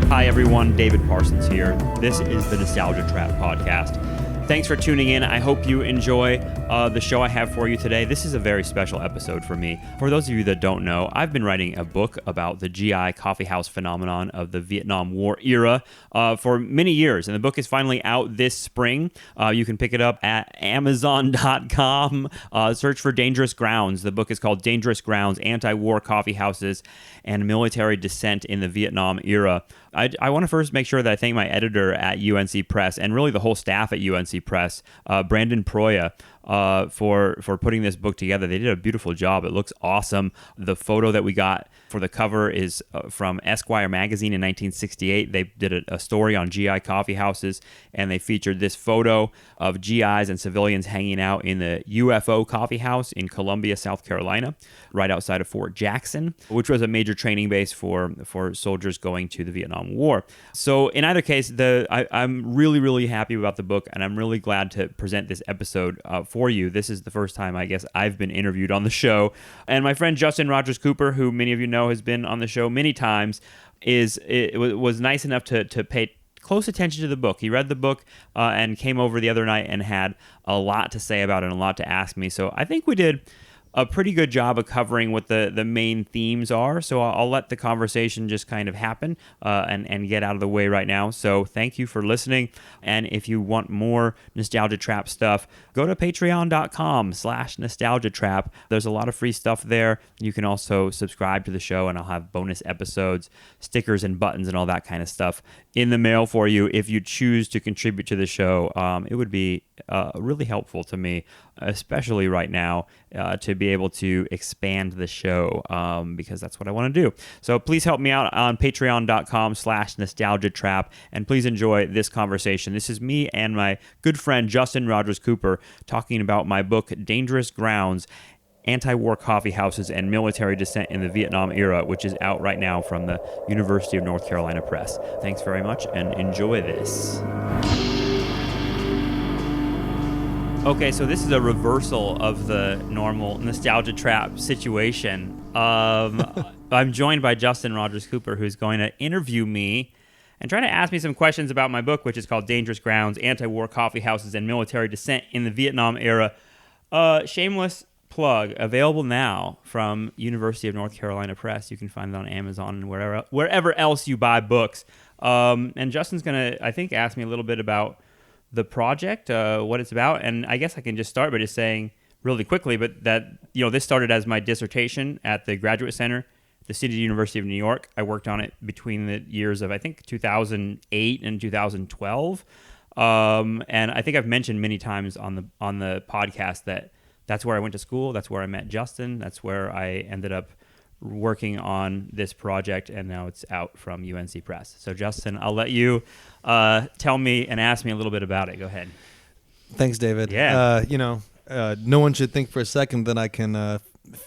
Hi everyone, David Parsons here. This is the Nostalgia Trap podcast. Thanks for tuning in. I hope you enjoy the show I have for you today. This is a very special episode for me. For those of you that don't know, I've been writing a book about the GI coffeehouse phenomenon of the Vietnam War era for many years, and the book is finally out this spring. You can pick it up at Amazon.com. Search for Dangerous Grounds. The book is called Dangerous Grounds, Antiwar Coffeehouses and Military Dissent in the Vietnam Era. I want to first make sure that I thank my editor at UNC Press and really the whole staff at UNC Press, Brandon Proya, for putting this book together. They did a beautiful job. It looks awesome. The photo that we got for the cover is from Esquire magazine in 1968. They did a story on GI coffeehouses, and they featured this photo of GIs and civilians hanging out in the UFO coffeehouse in Columbia, South Carolina, right outside of Fort Jackson, which was a major training base for soldiers going to the Vietnam War. So in either case, I'm really, really happy about the book, and I'm really glad to present this episode for you. This is the first time, I guess, I've been interviewed on the show. And my friend Justin Rogers Cooper, who many of you know has been on the show many times, was nice enough to pay close attention to the book. He read the book and came over the other night and had a lot to say about it and a lot to ask me. So I think we did a pretty good job of covering what the main themes are. So I'll let the conversation just kind of happen and get out of the way right now. So thank you for listening. And if you want more Nostalgia Trap stuff, go to patreon.com/Nostalgia Trap. There's a lot of free stuff there. You can also subscribe to the show, and I'll have bonus episodes, stickers and buttons and all that kind of stuff in the mail for you if you choose to contribute to the show. It would be really helpful to me, especially right now, to be able to expand the show because that's what I want to do. So please help me out on patreon.com/Nostalgia Trap, and please enjoy this conversation. This is me and my good friend Justin Rogers Cooper talking about my book, Dangerous Grounds, Anti-War Coffeehouses and Military Dissent in the Vietnam Era, which is out right now from the University of North Carolina Press. Thanks very much, and enjoy this. Okay, so this is a reversal of the normal Nostalgia Trap situation. I'm joined by Justin Rogers Cooper, who's going to interview me and try to ask me some questions about my book, which is called Dangerous Grounds, Anti-War Coffeehouses and Military Dissent in the Vietnam Era. Shameless plug, available now from University of North Carolina Press. You can find it on Amazon and wherever else you buy books. And Justin's going to, I think, ask me a little bit about the project, what it's about, and I guess I can just start by just saying really quickly, but that this started as my dissertation at the Graduate Center, the City University of New York. I worked on it between the years of I think 2008 and 2012, and I think I've mentioned many times on the podcast that that's where I went to school, that's where I met Justin, that's where I ended up working on this project, and now it's out from UNC Press. So Justin, I'll let you tell me and ask me a little bit about it. Go ahead. Thanks, David. Yeah. No one should think for a second that I can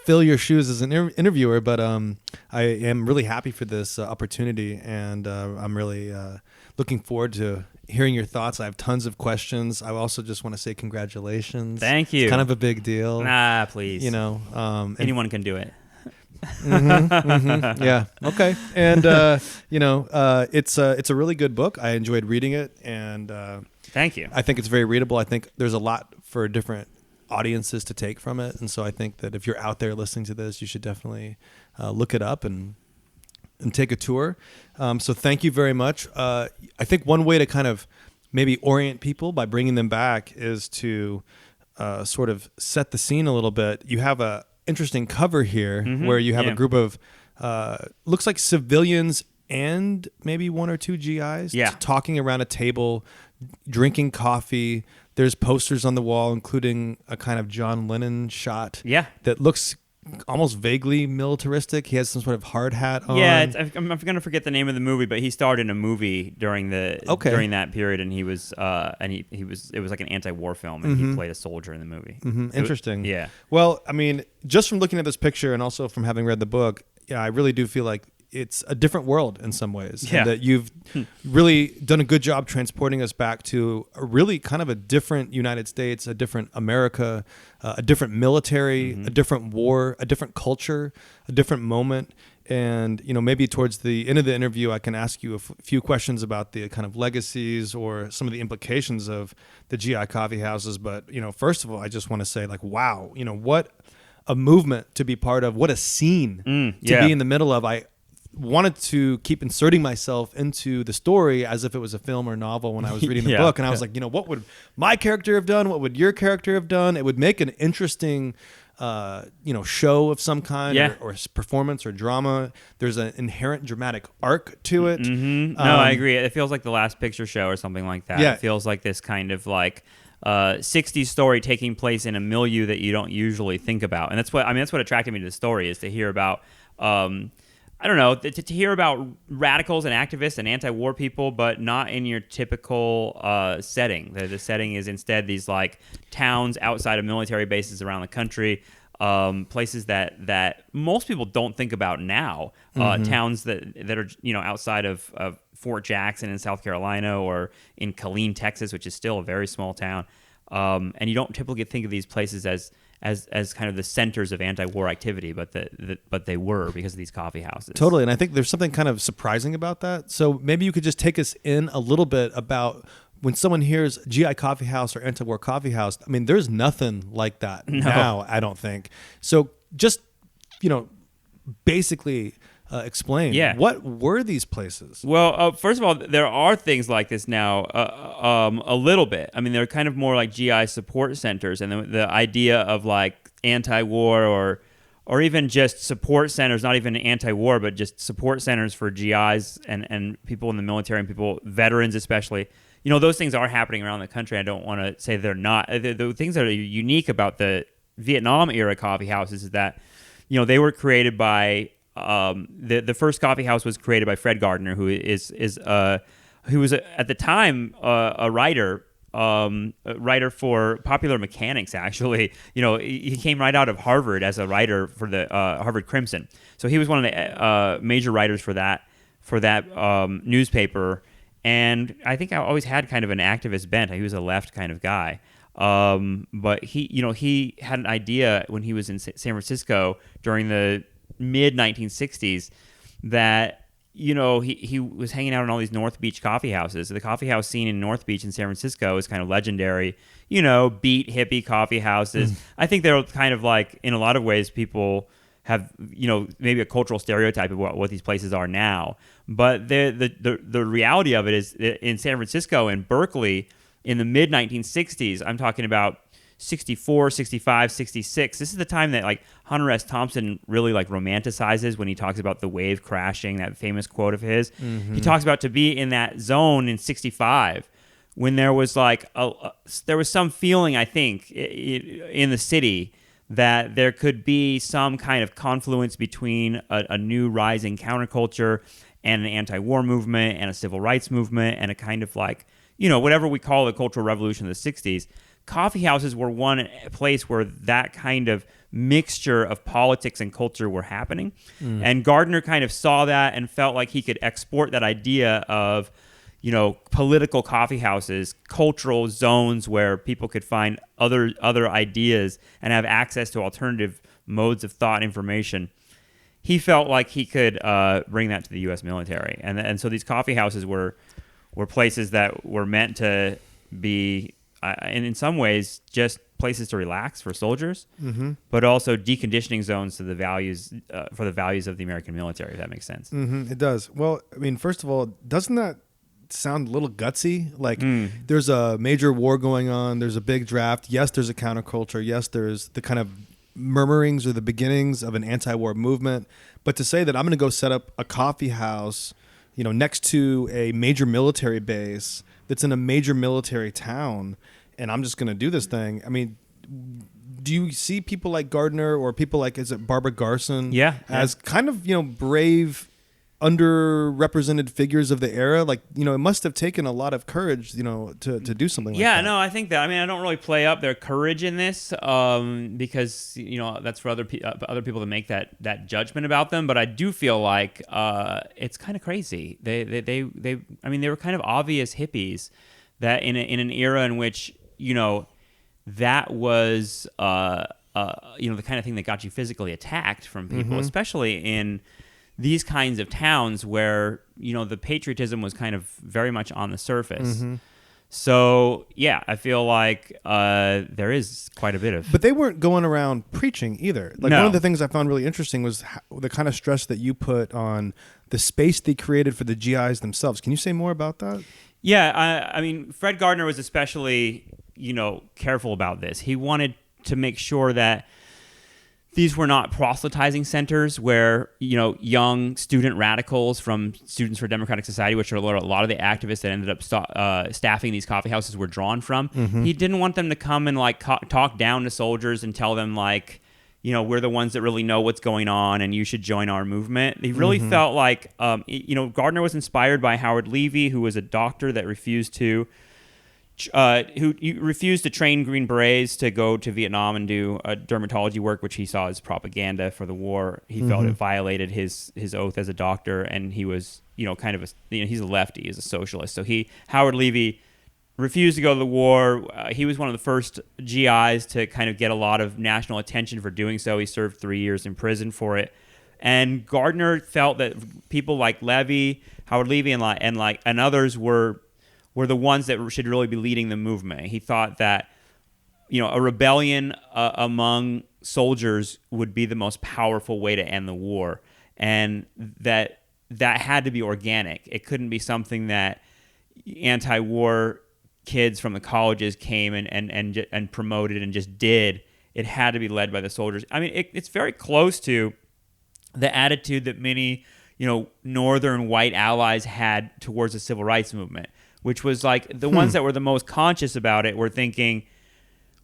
fill your shoes as an interviewer, but I am really happy for this opportunity, and I'm really looking forward to hearing your thoughts. I have tons of questions. I also just want to say congratulations. Thank you. It's kind of a big deal. Nah, please. Anyone can do it. Yeah. Okay. And it's a really good book. I enjoyed reading it, and thank you. I think it's very readable. I think there's a lot for different audiences to take from it, and so I think that if you're out there listening to this, you should definitely look it up and take a tour. So thank you very much. I think one way to kind of maybe orient people by bringing them back is to sort of set the scene a little bit. You have a interesting cover here where you have a group of looks like civilians and maybe one or two GIs talking around a table, drinking coffee. There's posters on the wall, including a kind of John Lennon shot that looks almost vaguely militaristic. He has some sort of hard hat on. Yeah, I'm going to forget the name of the movie, but he starred in a movie during that period, and he was it was like an anti-war film, and he played a soldier in the movie. Interesting. Yeah. Well, I mean, just from looking at this picture and also from having read the book, I really do feel like it's a different world in some ways. Yeah. And that you've really done a good job transporting us back to a really kind of a different United States, a different America, a different military, a different war, a different culture, a different moment. And, maybe towards the end of the interview, I can ask you a few questions about the kind of legacies or some of the implications of the GI coffee houses. But, first of all, I just want to say, like, wow, what a movement to be part of, what a scene to be in the middle of. I wanted to keep inserting myself into the story as if it was a film or novel when I was reading the book. And I was like, what would my character have done? What would your character have done? It would make an interesting show of some kind or performance or drama. There's an inherent dramatic arc to it. No, I agree. It feels like The Last Picture Show or something like that. Yeah. It feels like this kind of like 60s story taking place in a milieu that you don't usually think about. And that's what attracted me to the story, is to hear about I don't know, to hear about radicals and activists and anti-war people, but not in your typical setting. The setting is instead these like towns outside of military bases around the country, places that most people don't think about now. Towns that are outside of Fort Jackson in South Carolina, or in Killeen, Texas, which is still a very small town. And you don't typically think of these places as kind of the centers of anti-war activity, but they were, because of these coffee houses. Totally, and I think there's something kind of surprising about that. So maybe you could just take us in a little bit about when someone hears GI coffee house or anti-war coffee house. I mean, there's nothing like that now, I don't think. So just, basically explain, what were these places? Well, first of all, there are things like this now, a little bit. I mean, they're kind of more like GI support centers, and the idea of like anti-war or even just support centers, not even anti-war, but just support centers for GIs and people in the military and veterans especially. Those things are happening around the country. I don't want to say they're not. The things that are unique about the Vietnam era coffee houses is that, they were created by the first coffee house was created by Fred Gardner, who was at the time a writer for Popular Mechanics. Actually, he came right out of Harvard as a writer for the Harvard Crimson. So he was one of the major writers for that newspaper. And I think I always had kind of an activist bent. He was a left kind of guy. But he had an idea when he was in San Francisco during the mid 1960s that he was hanging out in all these North Beach coffee houses. The coffee house scene in North Beach in San Francisco is kind of legendary. Beat hippie coffee houses. I think they're kind of like, in a lot of ways, people have maybe a cultural stereotype of what these places are now. But the reality of it is that in San Francisco and Berkeley in the mid 1960s, I'm talking about 64, 65, 66. This is the time that like Hunter S. Thompson really like romanticizes when he talks about the wave crashing, that famous quote of his. He talks about to be in that zone in 65 when there was like there was some feeling, I think, in the city that there could be some kind of confluence between a new rising counterculture and an anti-war movement and a civil rights movement and a kind of like, whatever we call the Cultural Revolution of the 60s. Coffee houses were one place where that kind of mixture of politics and culture were happening. And Gardner kind of saw that and felt like he could export that idea of, political coffee houses, cultural zones where people could find other ideas and have access to alternative modes of thought and information. He felt like he could bring that to the U.S. military. And so these coffee houses were places that were meant to be, and in some ways, just places to relax for soldiers, but also deconditioning zones to the values for the values of the American military, if that makes sense. It does. Well, I mean, first of all, doesn't that sound a little gutsy? Like there's a major war going on. There's a big draft. Yes, there's a counterculture. Yes, there's the kind of murmurings or the beginnings of an anti-war movement. But to say that I'm going to go set up a coffee house, next to a major military base that's in a major military town, and I'm just going to do this thing. I mean, do you see people like Gardner or people like, is it Barbara Garson? As kind of, brave, underrepresented figures of the era? Like, it must have taken a lot of courage, to do something like that. Yeah, no, I think that. I mean, I don't really play up their courage in this because, that's for other people to make that judgment about them. But I do feel like it's kind of crazy. They were kind of obvious hippies that in an era in which, that was, the kind of thing that got you physically attacked from people, especially in these kinds of towns where, the patriotism was kind of very much on the surface. Mm-hmm. So, yeah, I feel like there is quite a bit of... But they weren't going around preaching either. Like, one of the things I found really interesting was the kind of stress that you put on the space they created for the GIs themselves. Can you say more about that? Yeah, I mean, Fred Gardner was especially, careful about this. He wanted to make sure that these were not proselytizing centers where, young student radicals from Students for Democratic Society, which are a lot of the activists that ended up staffing these coffee houses, were drawn from. Mm-hmm. He didn't want them to come and talk down to soldiers and tell them we're the ones that really know what's going on and you should join our movement. He really felt like, Gardner was inspired by Howard Levy, who was a doctor that refused to train Green Berets to go to Vietnam and do dermatology work, which he saw as propaganda for the war. He felt it violated his oath as a doctor, and he was, he's a lefty, he's a socialist. So Howard Levy refused to go to the war. He was one of the first GIs to kind of get a lot of national attention for doing so. He served 3 years in prison for it. And Gardner felt that people like Levy, Howard Levy, and others were the ones that should really be leading the movement. He thought that, a rebellion among soldiers would be the most powerful way to end the war, and that had to be organic. It couldn't be something that anti-war kids from the colleges came and promoted and just did. It had to be led by the soldiers. I mean, it's very close to the attitude that many, northern white allies had towards the civil rights movement, which was like the ones that were the most conscious about it were thinking,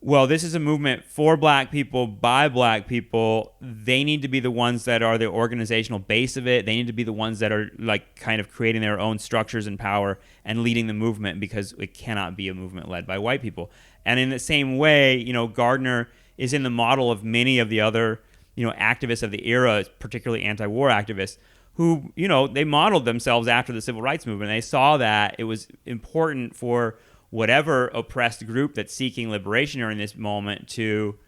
well, this is a movement for black people, by black people. They need to be the ones that are the organizational base of it. They need to be the ones that are kind of creating their own structures and power and leading the movement, because it cannot be a movement led by white people. And in the same way, Gardner is in the model of many of the other, activists of the era, particularly anti-war activists, who, they modeled themselves after the civil rights movement. They saw that it was important for whatever oppressed group that's seeking liberation during this moment to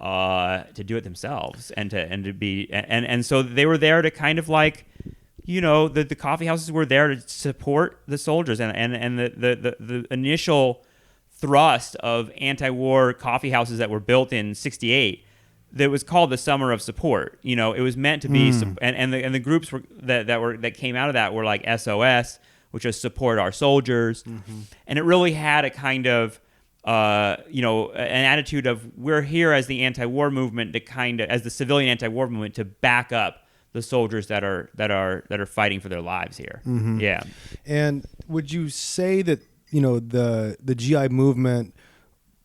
do it themselves and to be and so they were there to kind of the coffee houses were there to support the soldiers, and the initial thrust of anti-war coffee houses that were built in '68, that was called the Summer of Support. It was meant to be, and the groups that came out of that were like SOS, which was Support Our Soldiers, and it really had a kind of an attitude of, we're here as the anti-war movement as the civilian anti-war movement to back up the soldiers that are fighting for their lives here. Mm-hmm. Yeah. And would you say that the GI movement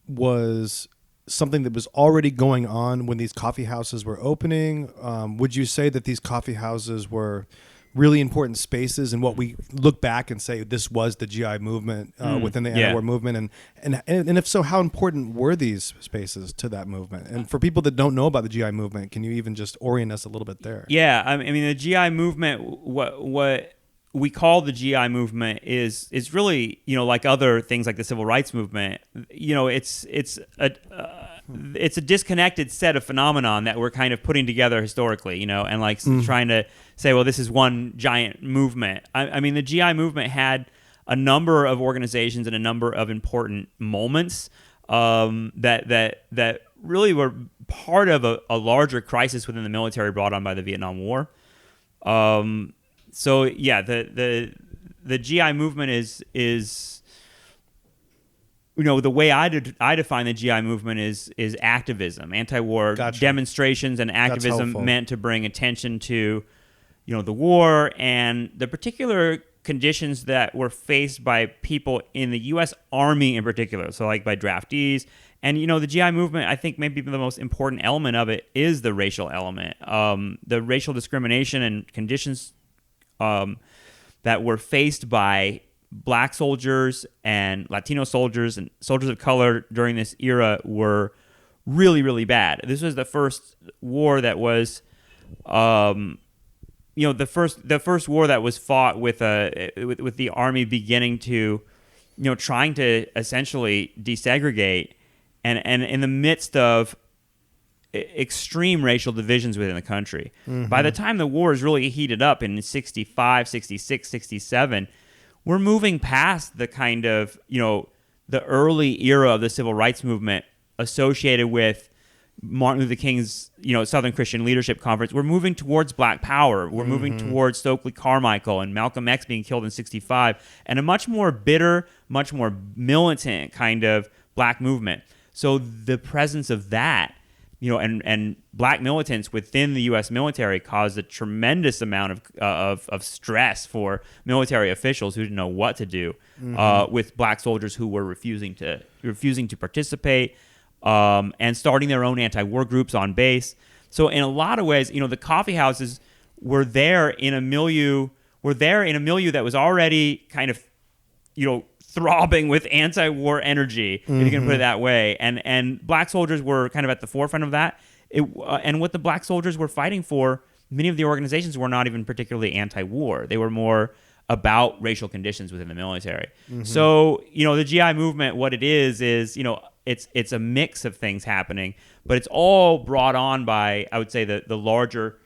was something that was already going on when these coffee houses were opening? Would you say that these coffee houses were really important spaces, and what we look back and say this was the GI movement within the anti-war movement, and if so, how important were these spaces to that movement? And for people that don't know about the GI movement, can you even just orient us a little bit there? Yeah, I mean the GI movement, what we call the GI movement is really, like other things like the civil rights movement, it's a disconnected set of phenomenon that we're kind of putting together historically, and trying to say, well, this is one giant movement. I mean, the GI movement had a number of organizations and a number of important moments that really were part of a larger crisis within the military brought on by the Vietnam War. So yeah, the GI movement is the way I define the GI movement is activism, anti-war demonstrations and activism meant to bring attention to the war and the particular conditions that were faced by people in the U.S. Army in particular. So like by draftees. And, the GI movement, I think maybe the most important element of it is the racial element. The racial discrimination and conditions that were faced by black soldiers and Latino soldiers and soldiers of color during this era were really, really bad. This was the first war that was, the first war that was fought with the Army beginning to, trying to essentially desegregate, and in the midst of extreme racial divisions within the country. By the time the war is really heated up in 65, 66, 67, we're moving past the kind of, the early era of the civil rights movement associated with Martin Luther King's, Southern Christian Leadership Conference. We're moving towards Black Power. We're moving towards Stokely Carmichael and Malcolm X being killed in 65, and a much more bitter, much more militant kind of Black movement. So the presence of that, and Black militants within the U.S. military caused a tremendous amount of stress for military officials who didn't know what to do with Black soldiers who were refusing to participate. And starting their own anti-war groups on base. So in a lot of ways, the coffeehouses were there in a milieu that was already kind of, throbbing with anti-war energy, if you can put it that way. And Black soldiers were kind of at the forefront of that. And what the Black soldiers were fighting for, many of the organizations were not even particularly anti-war. They were more about racial conditions within the military. So, the GI movement, what it is, it's a mix of things happening, but it's all brought on by, I would say, the larger,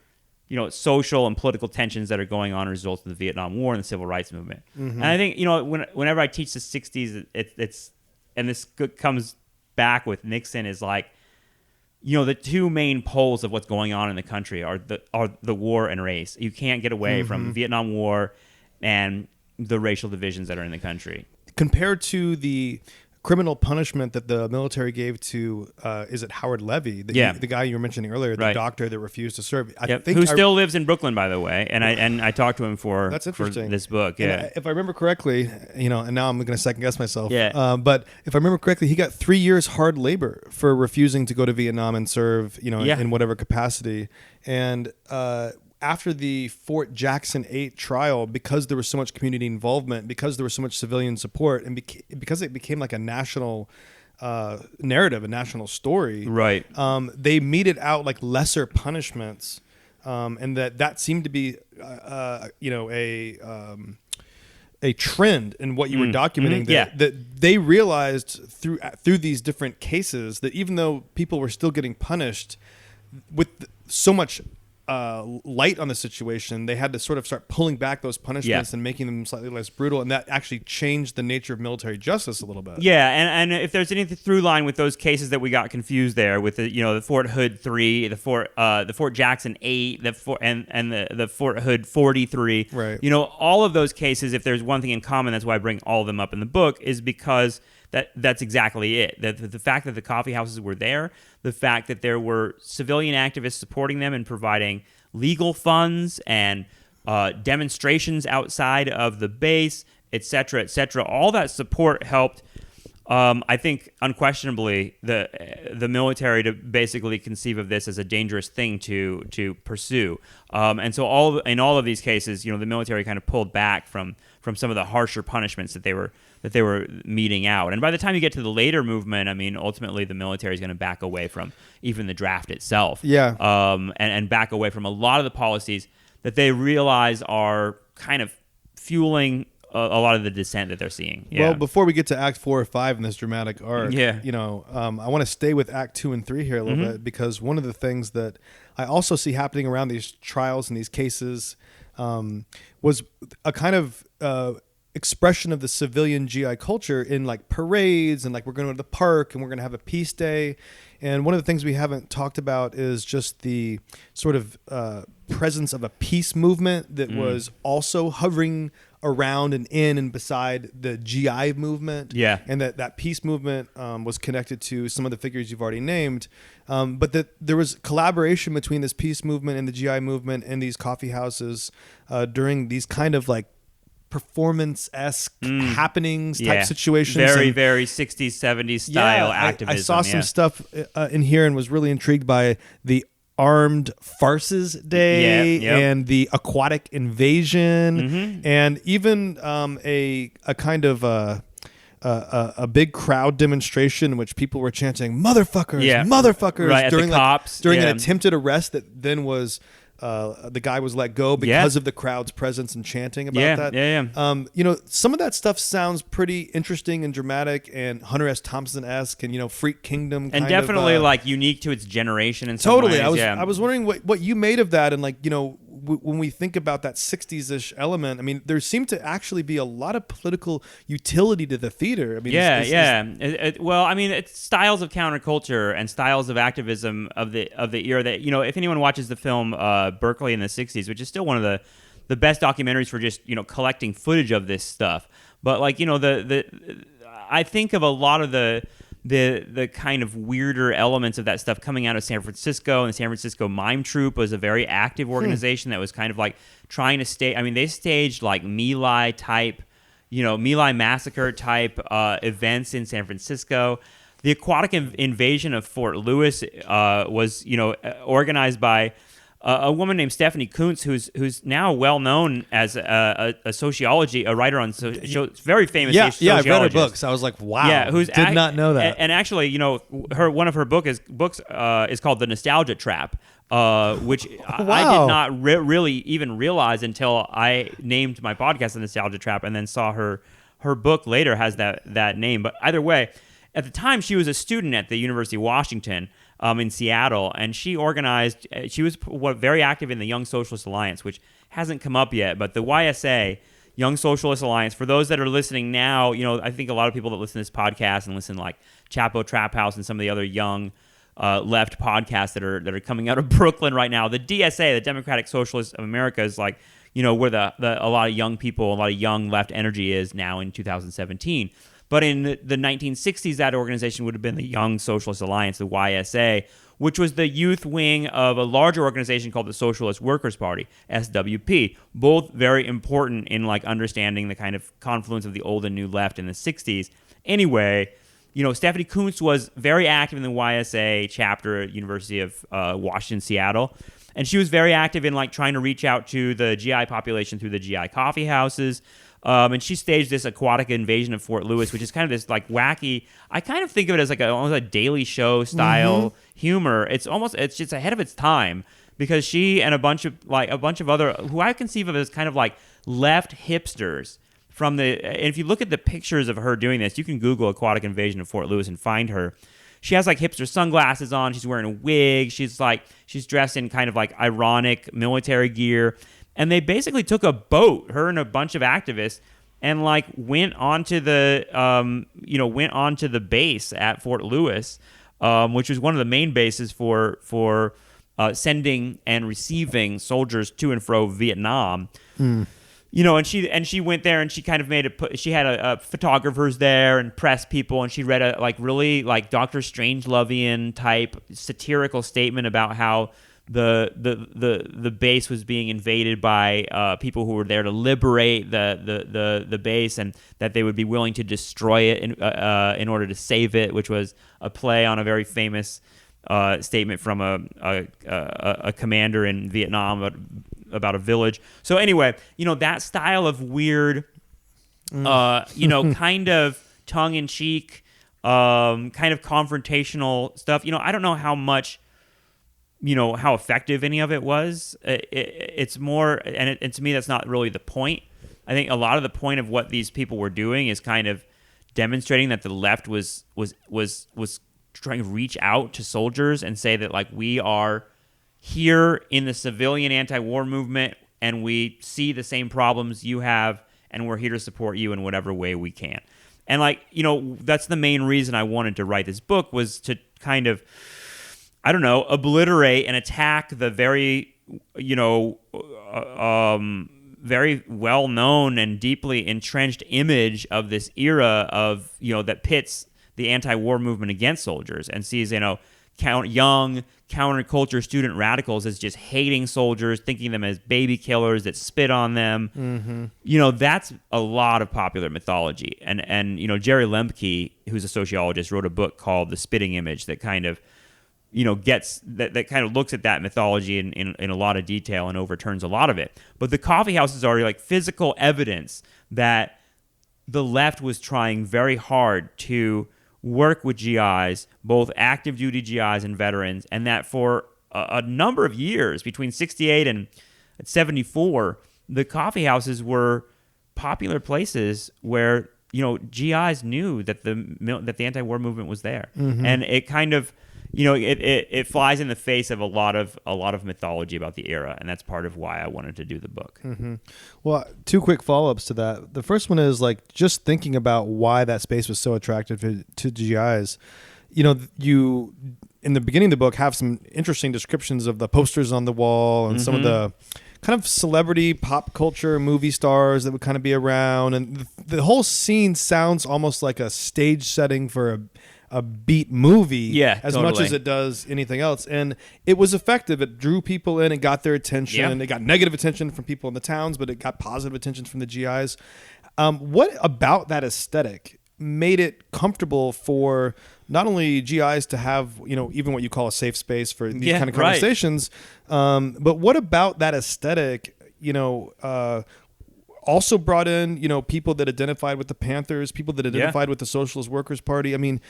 social and political tensions that are going on as a result of the Vietnam War and the civil rights movement. And I think, whenever I teach the 60s, it's and this comes back with Nixon, is like, the two main poles of what's going on in the country are the war and race. You can't get away from the Vietnam War and the racial divisions that are in the country. Compared to the criminal punishment that the military gave to, is it Howard Levy, the guy you were mentioning earlier, the doctor that refused to serve? Who still lives in Brooklyn, by the way, and I talked to him for this book. Yeah, if I remember correctly, and now I'm going to second guess myself. Yeah. But if I remember correctly, he got 3 years hard labor for refusing to go to Vietnam and serve, in whatever capacity. And after the Fort Jackson 8 trial, because there was so much community involvement, because there was so much civilian support, and because it became like a national narrative, a national story, right? They meted out like lesser punishments, and that seemed to be, a trend in what you were documenting. That they realized through these different cases that even though people were still getting punished with so much light on the situation, they had to sort of start pulling back those punishments and making them slightly less brutal, and that actually changed the nature of military justice a little bit. Yeah, and if there's any through line with those cases that we got confused there with the Fort Hood 3, the Fort Jackson 8, the Fort Hood 43, right? All of those cases, if there's one thing in common, that's why I bring all of them up in the book, is because that's exactly it. The fact that the coffee houses were there, the fact that there were civilian activists supporting them and providing legal funds and demonstrations outside of the base, et cetera, all that support helped, I think, unquestionably, the military to basically conceive of this as a dangerous thing to pursue. And so in all of these cases, the military kind of pulled back from some of the harsher punishments that they were meting out. And by the time you get to the later movement, I mean, ultimately the military is going to back away from even the draft itself. Yeah. And back away from a lot of the policies that they realize are kind of fueling a lot of the dissent that they're seeing. Yeah. Well, before we get to Act 4 or 5 in this dramatic arc, I want to stay with Act 2 and 3 here a little bit, because one of the things that I also see happening around these trials and these cases was a kind of expression of the civilian GI culture in like parades, and like we're going to the park and we're going to have a peace day. And one of the things we haven't talked about is just the sort of presence of a peace movement that was also hovering around and in and beside the GI movement. Yeah. And that peace movement was connected to some of the figures you've already named. But that there was collaboration between this peace movement and the GI movement and these coffee houses during these kind of like performance-esque happenings type situations. Very, very 60s, 70s style activism. I saw some stuff in here and was really intrigued by the Armed Farces Day and the Aquatic Invasion, and even a kind of a big crowd demonstration in which people were chanting "motherfuckers, motherfuckers" right, during at the cops. During an attempted arrest that then was the guy was let go because of the crowd's presence and chanting about that. You know, some of that stuff sounds pretty interesting and dramatic and Hunter S. Thompson-esque and, you know, Freak Kingdom and definitely like unique to its generation in some totally ways. I was wondering what you made of that, and like, you know, when we think about that 60s-ish element, I mean, there seemed to actually be a lot of political utility to the theater. I mean, well, I mean, it's styles of counterculture and styles of activism of the era that, you know, if anyone watches the film Berkeley in the 60s, which is still one of the best documentaries for just, you know, collecting footage of this stuff. But like, you know, I think of a lot of the kind of weirder elements of that stuff coming out of San Francisco, and the San Francisco Mime Troupe was a very active organization that was kind of like trying to stage. I mean, they staged like My type, you know, My Massacre type events in San Francisco. The aquatic invasion of Fort Lewis was, you know, organized by a woman named Stephanie Kuntz, who's now well known as a writer on very famous. Yeah, I've read her books. I was like, wow, did not know that. And actually, you know, one of her books is called The Nostalgia Trap, which I did not really even realize until I named my podcast The Nostalgia Trap, and then saw her book later has that name. But either way, at the time she was a student at the University of Washington. In Seattle, and she was very active in the Young Socialist Alliance, which hasn't come up yet, but the YSA, Young Socialist Alliance, for those that are listening now, you know, I think a lot of people that listen to this podcast and listen to like Chapo Trap House and some of the other young left podcasts that are coming out of Brooklyn right now, the DSA, the Democratic Socialists of America, is like, you know, where a lot of young people, a lot of young left energy is now in 2017. But in the 1960s, that organization would have been the Young Socialist Alliance, the YSA, which was the youth wing of a larger organization called the Socialist Workers' Party, SWP. Both very important in like understanding the kind of confluence of the old and new left in the 60s. Anyway, you know, Stephanie Kuntz was very active in the YSA chapter at University of Washington, Seattle. And she was very active in like trying to reach out to the GI population through the GI coffeehouses. And she staged this aquatic invasion of Fort Lewis, which is kind of this like wacky. I kind of think of it as like almost a Daily Show style humor. It's just ahead of its time, because she and a bunch of other who I conceive of as kind of like left hipsters and if you look at the pictures of her doing this, you can Google aquatic invasion of Fort Lewis and find her. She has like hipster sunglasses on. She's wearing a wig. She's dressed in kind of like ironic military gear. And they basically took a boat, her and a bunch of activists, and like went onto the base at Fort Lewis, which was one of the main bases for sending and receiving soldiers to and fro Vietnam. You know, and she went there and she kind of she had a photographers there and press people, and she read a like really like Dr. Strangelovian type satirical statement about how the base was being invaded by people who were there to liberate the base, and that they would be willing to destroy it in order to save it, which was a play on a very famous statement from a commander in Vietnam about a village. So anyway, you know, that style of weird, you know, kind of tongue-in-cheek, kind of confrontational stuff. You know, I don't know how much, you know, how effective any of it was. It's more, and to me, that's not really the point. I think a lot of the point of what these people were doing is kind of demonstrating that the left was trying to reach out to soldiers and say that, like, we are here in the civilian anti-war movement, and we see the same problems you have, and we're here to support you in whatever way we can. And, like, you know, that's the main reason I wanted to write this book, was to kind of, I don't know, obliterate and attack the very, you know, very well-known and deeply entrenched image of this era of, you know, that pits the anti-war movement against soldiers and sees, you know, young counterculture student radicals as just hating soldiers, thinking them as baby killers that spit on them. You know, that's a lot of popular mythology. And you know, Jerry Lemke, who's a sociologist, wrote a book called The Spitting Image that kind of, you know, gets that kind of looks at that mythology in a lot of detail and overturns a lot of it. But the coffeehouses are like physical evidence that the left was trying very hard to work with GIs, both active duty GIs and veterans, and that for a number of years, between 68 and 74, the coffee houses were popular places where, GIs knew that the anti-war movement was there. And it kind of, it flies in the face of a lot of mythology about the era, and that's part of why I wanted to do the book. Well, two quick follow-ups to that. The first one is like just thinking about why that space was so attractive to GIs. You in the beginning of the book have some interesting descriptions of the posters on the wall and some of the kind of celebrity pop culture movie stars that would kind of be around, and the whole scene sounds almost like a stage setting for a beat movie much as it does anything else. And it was effective. It drew people in and got their attention. It got negative attention from people in the towns, but it got positive attention from the GIs. What about that aesthetic made it comfortable for not only GIs to have, even what you call a safe space for these kind of conversations, but what about that aesthetic, also brought in, people that identified with the Panthers, people that identified with the Socialist Workers Party. I mean,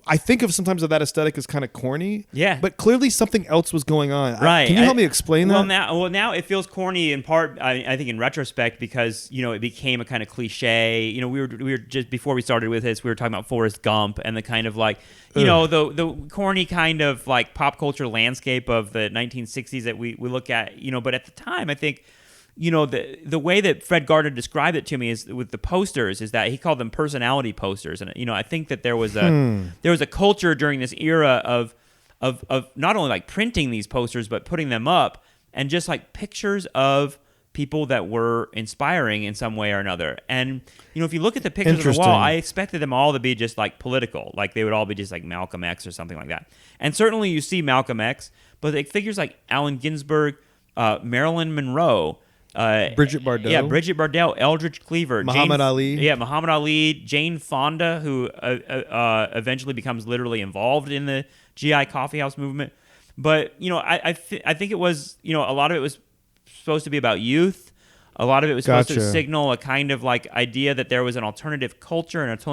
I think of sometimes of that aesthetic as kind of corny. Yeah. But clearly something else was going on. Right. Can you help me explain that? Now it feels corny in part, I think, in retrospect, because, it became a kind of cliche. We were just, before we started with this, we were talking about Forrest Gump and the kind of like, the corny kind of like pop culture landscape of the 1960s that we look at, but at the time, I think, the way that Fred Gardner described it to me is with the posters, is that he called them personality posters. And, I think that there was a culture during this era of not only like printing these posters, but putting them up and just like pictures of people that were inspiring in some way or another. And, if you look at the pictures on the wall, I expected them all to be just like political, like they would all be just like Malcolm X or something like that. And certainly you see Malcolm X, but like figures like Allen Ginsberg, Marilyn Monroe, Bridget Bardot. Yeah, Bridget Bardot, Eldridge Cleaver. Muhammad Ali. Yeah, Muhammad Ali, Jane Fonda, who eventually becomes literally involved in the GI coffeehouse movement. But, I think it was, a lot of it was supposed to be about youth. A lot of it was supposed to signal a kind of like idea that there was an alternative culture and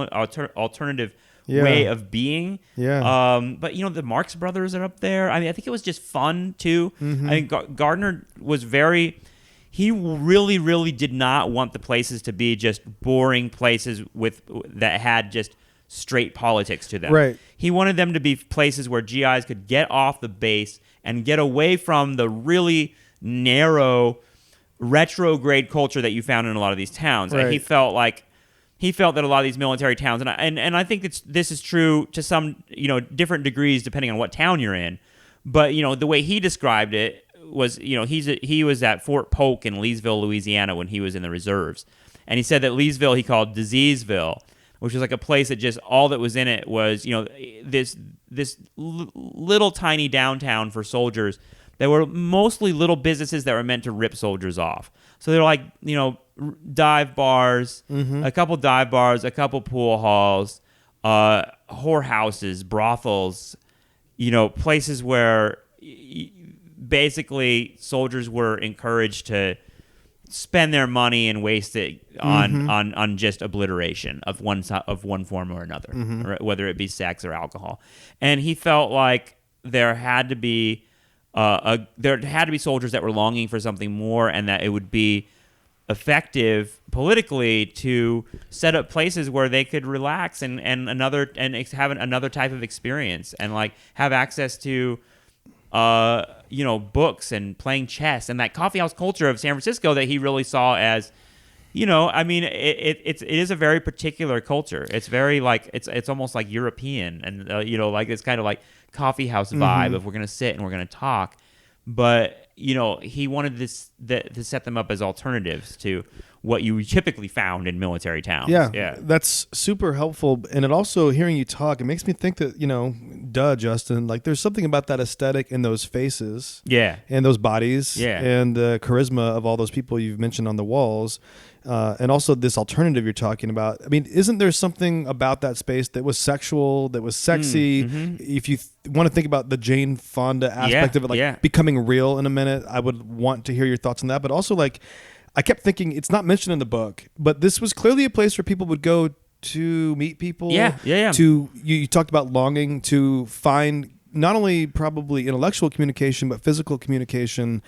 alternative way of being. Yeah. But, the Marx Brothers are up there. I mean, I think it was just fun, too. I think Gardner was he really, really did not want the places to be just boring places that had just straight politics to them. Right. He wanted them to be places where GIs could get off the base and get away from the really narrow retrograde culture that you found in a lot of these towns. Right. And he felt that a lot of these military towns, and I think this is true to some different degrees depending on what town you're in. But the way he described it was, he was at Fort Polk in Leesville, Louisiana when he was in the reserves. And he said that Leesville he called Diseaseville, which was like a place that just all that was in it was, this little tiny downtown for soldiers that were mostly little businesses that were meant to rip soldiers off. So they're like, dive bars, a couple dive bars, a couple pool halls, whorehouses, brothels, places where basically soldiers were encouraged to spend their money and waste it on just obliteration of one form or another, whether it be sex or alcohol. And he felt like there had to be soldiers that were longing for something more, and that it would be effective politically to set up places where they could relax and have another type of experience, and like have access to books and playing chess and that coffeehouse culture of San Francisco that he really saw as, it is a very particular culture. It's very like, it's almost like European, and like it's kind of like coffeehouse vibe of we're going to sit and we're going to talk. But, he wanted to set them up as alternatives to what you typically found in military towns. Yeah, that's super helpful. And it also, hearing you talk, it makes me think that, Justin, like there's something about that aesthetic in those faces. Yeah. And those bodies. Yeah. And the charisma of all those people you've mentioned on the walls. And also this alternative you're talking about. I mean, isn't there something about that space that was sexual, that was sexy? If you want to think about the Jane Fonda aspect of it, becoming real in a minute, I would want to hear your thoughts on that. But also, like, I kept thinking, it's not mentioned in the book, but this was clearly a place where people would go to meet people. You talked about longing to find, not only probably intellectual communication, but physical communication.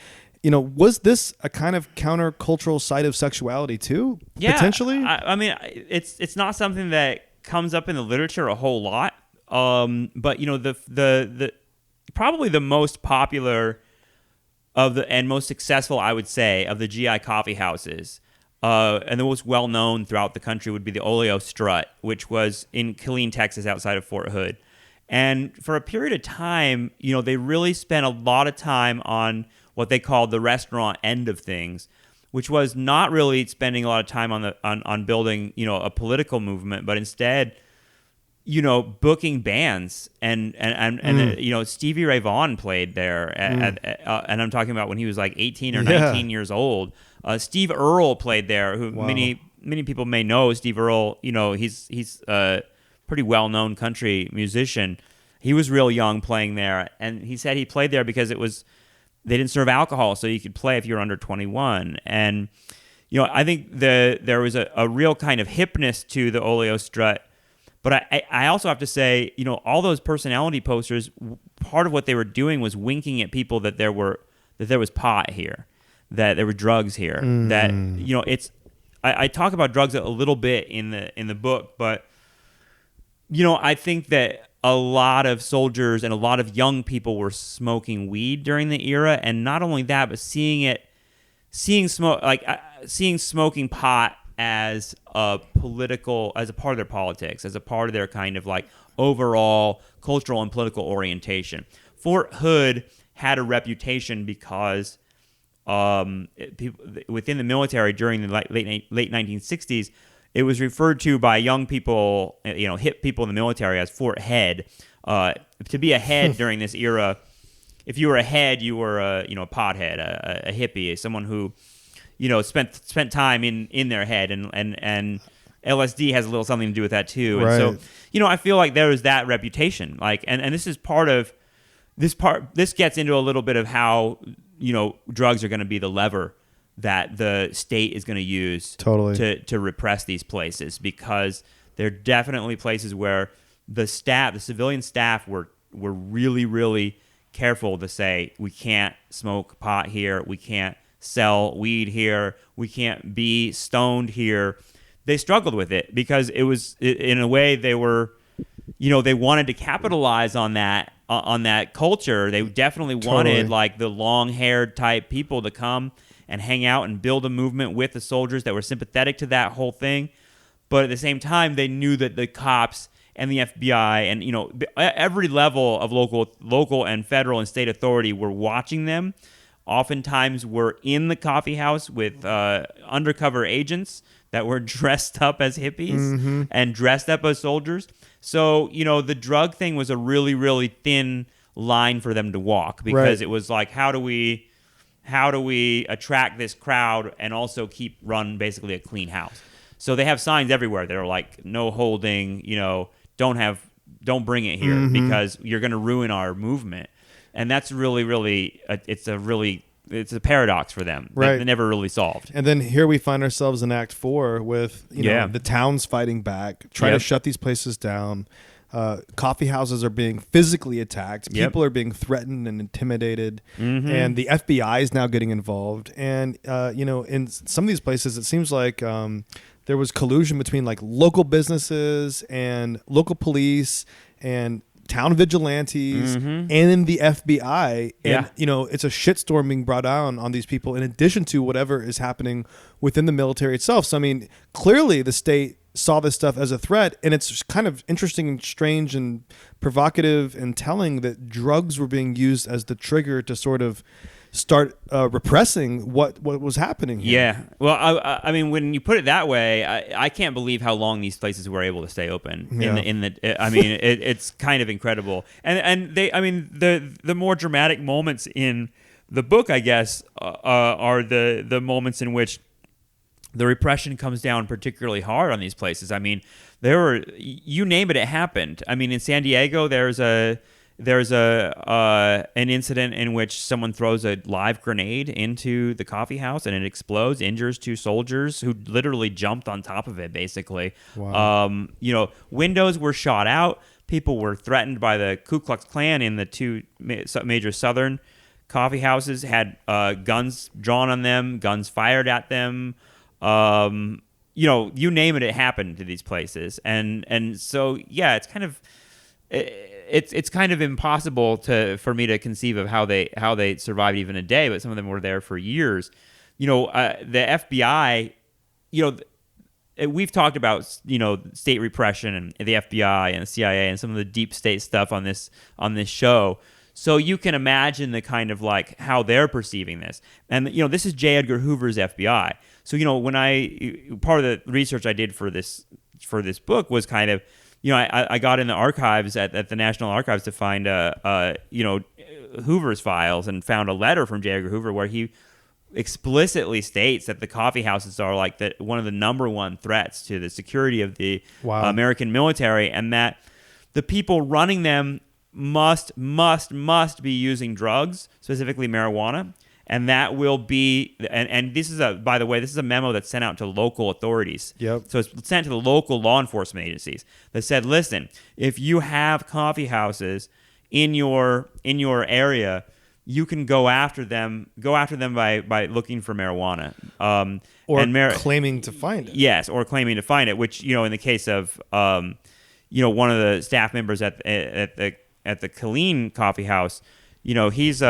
Was this a kind of countercultural side of sexuality too? Yeah, potentially. I mean, it's not something that comes up in the literature a whole lot. But the probably the most popular and most successful, I would say, of the GI coffee houses, and the most well known throughout the country would be the Oleo Strut, which was in Killeen, Texas, outside of Fort Hood. And for a period of time, they really spent a lot of time on what they called the restaurant end of things, which was not really spending a lot of time on building, a political movement, but instead, booking bands and Stevie Ray Vaughan played there, and I'm talking about when he was like 18 or 19 years old. Steve Earle played there, who many people may know. Steve Earle, he's a pretty well known country musician. He was real young playing there, and he said he played there because they didn't serve alcohol, so you could play if you were under 21. And I think there was a real kind of hipness to the Oleo Strut. But I also have to say, all those personality posters, part of what they were doing was winking at people that there was pot here, that there were drugs here. That I talk about drugs a little bit in the book, but I think that a lot of soldiers and a lot of young people were smoking weed during the era, and not only that, but seeing smoking pot as a part of their politics, as a part of their kind of like overall cultural and political orientation. Fort Hood had a reputation because people within the military during the late 1960s, it was referred to by young people, hip people in the military as Fort Head. To be a head during this era, if you were a head, you were a pothead, a hippie, someone who spent time in their head, and LSD has a little something to do with that too. Right. And so, I feel like there is that reputation. Like, and this is part of this gets into a little bit of how, drugs are going to be the lever that the state is going to use to repress these places, because they're definitely places where the civilian staff were really, really careful to say, we can't smoke pot here, we can't sell weed here, we can't be stoned here. They struggled with it because it was, in a way, they were, they wanted to capitalize on that culture. They definitely wanted like the long-haired type people to come and hang out and build a movement with the soldiers that were sympathetic to that whole thing. But at the same time, they knew that the cops and the FBI and, every level of local and federal and state authority were watching them. Oftentimes were in the coffee house with undercover agents that were dressed up as hippies and dressed up as soldiers. So, the drug thing was a really, really thin line for them to walk, because it was like, how do we attract this crowd and also run basically a clean house? So they have signs everywhere that are like, no holding, don't bring it here because you're going to ruin our movement. And that's really, really, it's a paradox for them that they never really solved. And then here we find ourselves in Act 4 with the towns fighting back, trying to shut these places down. Coffee houses are being physically attacked. People are being threatened and intimidated, and the FBI is now getting involved. And in some of these places, it seems like there was collusion between like local businesses and local police and town vigilantes and in the FBI. And, it's a shitstorm being brought down on these people in addition to whatever is happening within the military itself. So, I mean, clearly the state saw this stuff as a threat, and it's kind of interesting and strange and provocative and telling that drugs were being used as the trigger to sort of start repressing what was happening here. Yeah. Well, I mean, when you put it that way, I can't believe how long these places were able to stay open. It's kind of incredible. And they, I mean, the more dramatic moments in the book, I guess, are the moments in which the repression comes down particularly hard on these places. I mean, you name it, it happened. I mean, in San Diego, there's an incident in which someone throws a live grenade into the coffee house and it explodes, injures 2 soldiers who literally jumped on top of it, basically. Wow. Windows were shot out. People were threatened by the Ku Klux Klan in the two major Southern coffee houses, had guns drawn on them, guns fired at them. You name it, it happened to these places. And so, yeah, it's kind of... It's kind of impossible for me to conceive of how they survived even a day, but some of them were there for years. The FBI, we've talked about state repression and the FBI and the CIA and some of the deep state stuff on this show. So you can imagine the kind of like how they're perceiving this. And this is J. Edgar Hoover's FBI. So when part of the research I did for this book was kind of, I got in the archives at the National Archives to find Hoover's files, and found a letter from J. Edgar Hoover where he explicitly states that the coffee houses are like one of the number one threats to the security of the American military, and that the people running them must be using drugs, specifically marijuana. And that will be, and this is by the way, this is a memo that's sent out to local authorities. Yep. So it's sent to the local law enforcement agencies that said, listen, if you have coffee houses in your area, you can go after them by looking for marijuana. Or claiming to find it. Yes, or claiming to find it, which, in the case of, one of the staff members at the Killeen Coffee House, he's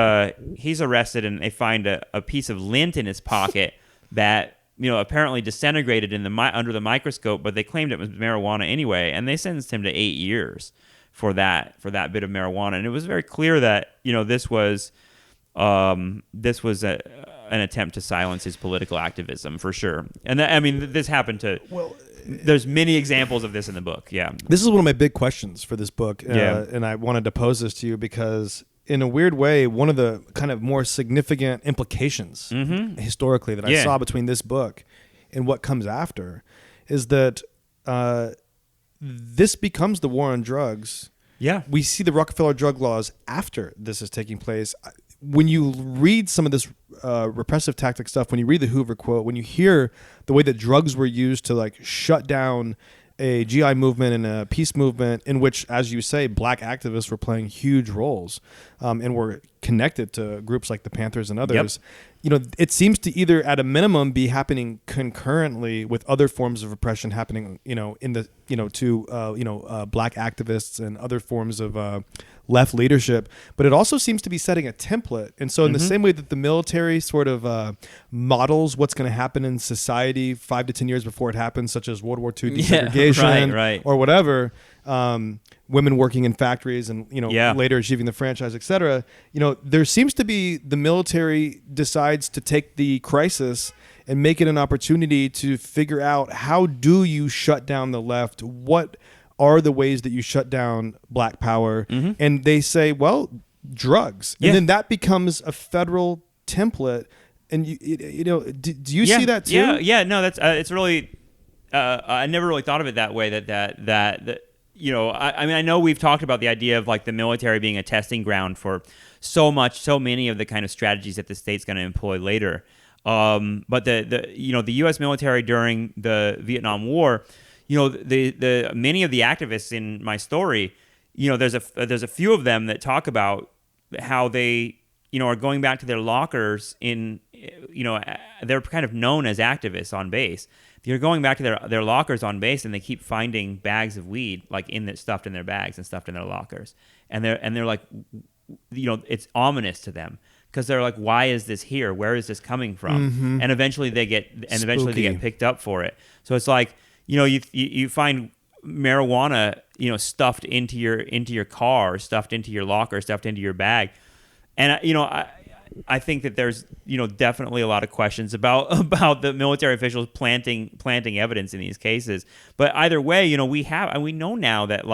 arrested, and they find a piece of lint in his pocket that apparently disintegrated under the microscope, but they claimed it was marijuana anyway, and they sentenced him to 8 years for that bit of marijuana. And it was very clear that this was an attempt to silence his political activism, for sure. And this happened to. Well, there's many examples of this in the book. Yeah, this is one of my big questions for this book, and I wanted to pose this to you because, in a weird way, one of the kind of more significant implications historically that I saw between this book and what comes after is that this becomes the war on drugs. Yeah. We see the Rockefeller drug laws after this is taking place. When you read some of this repressive tactic stuff, when you read the Hoover quote, when you hear the way that drugs were used to like shut down a GI movement and a peace movement in which, as you say, black activists were playing huge roles and were connected to groups like the Panthers and others. Yep. It seems to either at a minimum be happening concurrently with other forms of repression happening, in the, black activists and other forms of left leadership, but it also seems to be setting a template. And so in the same way that the military sort of models what's going to happen in society 5 to 10 years before it happens, such as World War II desegregation right. or whatever, women working in factories and, later achieving the franchise, et cetera, there seems to be the military decides to take the crisis and make it an opportunity to figure out how do you shut down the left? What are the ways that you shut down black power? And they say, well, drugs. And then that becomes a federal template. And do you see that too? Yeah. No, that's it's really. I never really thought of it that way. That I know we've talked about the idea of like the military being a testing ground for so many of the kind of strategies that the state's going to employ later. But the U.S. military during the Vietnam War. The many of the activists in my story, there's a few of them that talk about how they, are going back to their lockers they're kind of known as activists on base. They're going back to their lockers on base, and they keep finding bags of weed like stuffed in their bags and stuffed in their lockers. And they're like, it's ominous to them. Because they're like, why is this here? Where is this coming from? And eventually they get picked up for it. So it's like, you find marijuana, stuffed into your car, stuffed into your locker, stuffed into your bag, and I think that there's definitely a lot of questions about the military officials planting evidence in these cases. But either way, we know now that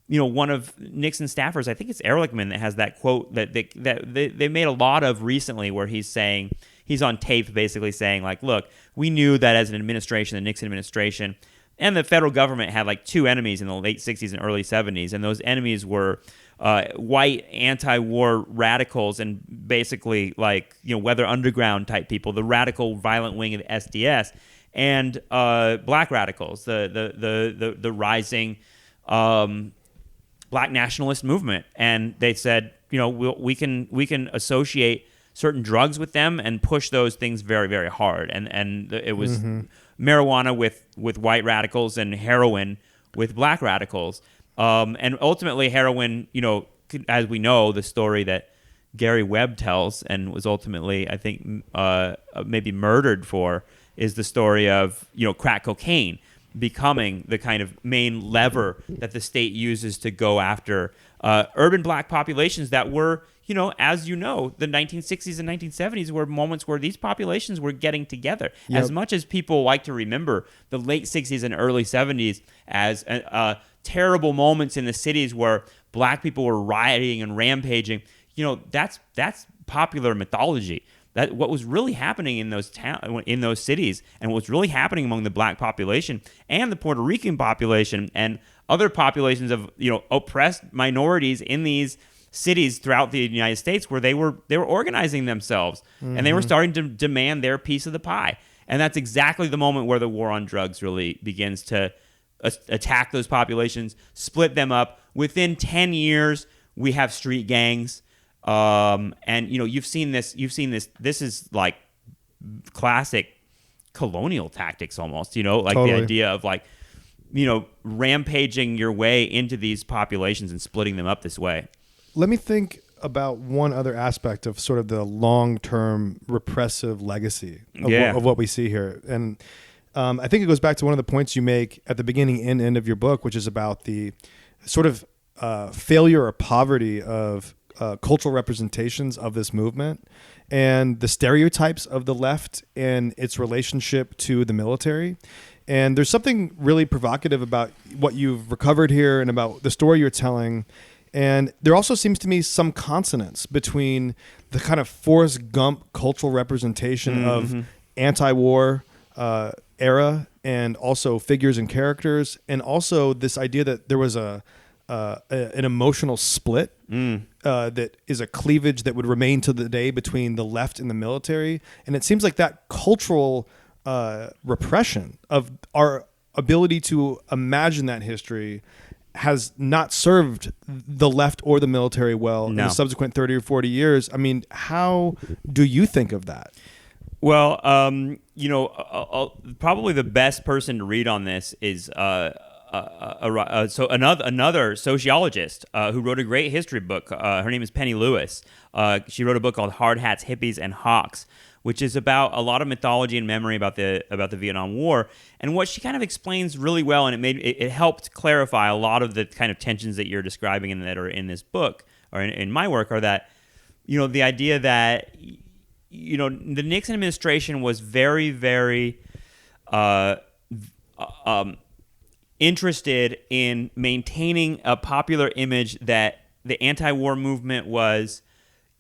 one of Nixon's staffers, I think it's Ehrlichman, that has that quote that they made a lot of recently, where he's on tape basically saying like, look, we knew that as an administration, the Nixon administration and the federal government had like two enemies in the late 60s and early 70s. And those enemies were white anti-war radicals and basically Weather Underground type people, the radical violent wing of the SDS, and black radicals, the rising black nationalist movement, and they said, we can associate certain drugs with them and push those things very, very hard. And it was marijuana with white radicals and heroin with black radicals. And ultimately heroin, as we know, the story that Gary Webb tells and was ultimately, I think, maybe murdered for, is the story of, crack cocaine becoming the kind of main lever that the state uses to go after urban black populations that were, as the 1960s and 1970s were moments where these populations were getting together. Yep. As much as people like to remember the late 60s and early 70s as terrible moments in the cities where black people were rioting and rampaging, that's popular mythology. That what was really happening in those in those cities, and what was really happening among the black population and the Puerto Rican population and other populations of oppressed minorities in these cities throughout the United States, where they were organizing themselves and they were starting to demand their piece of the pie. And that's exactly the moment where the war on drugs really begins to attack those populations, split them up. Within 10 years, we have street gangs. And you've seen this. This is like classic colonial tactics, almost. Totally. The idea of rampaging your way into these populations and splitting them up this way. Let me think about one other aspect of sort of the long-term repressive legacy of what we see here, and I think it goes back to one of the points you make at the beginning and end of your book, which is about the sort of failure or poverty of cultural representations of this movement and the stereotypes of the left and its relationship to the military. And there's something really provocative about what you've recovered here and about the story you're telling. And there also seems to me some consonance between the kind of Forrest Gump cultural representation of anti-war era and also figures and characters, and also this idea that there was an emotional split that is a cleavage that would remain to the day between the left and the military. And it seems like that cultural repression of our ability to imagine that history has not served the left or the military well in the subsequent 30 or 40 years. I mean, how do you think of that? Well, probably the best person to read on this is another sociologist who wrote a great history book. Her name is Penny Lewis. She wrote a book called Hard Hats, Hippies, and Hawks, which is about a lot of mythology and memory about the Vietnam War. And what she kind of explains really well, and it helped clarify a lot of the kind of tensions that you're describing and that are in this book or in my work, are that the idea that the Nixon administration was very, very interested in maintaining a popular image that the anti-war movement was,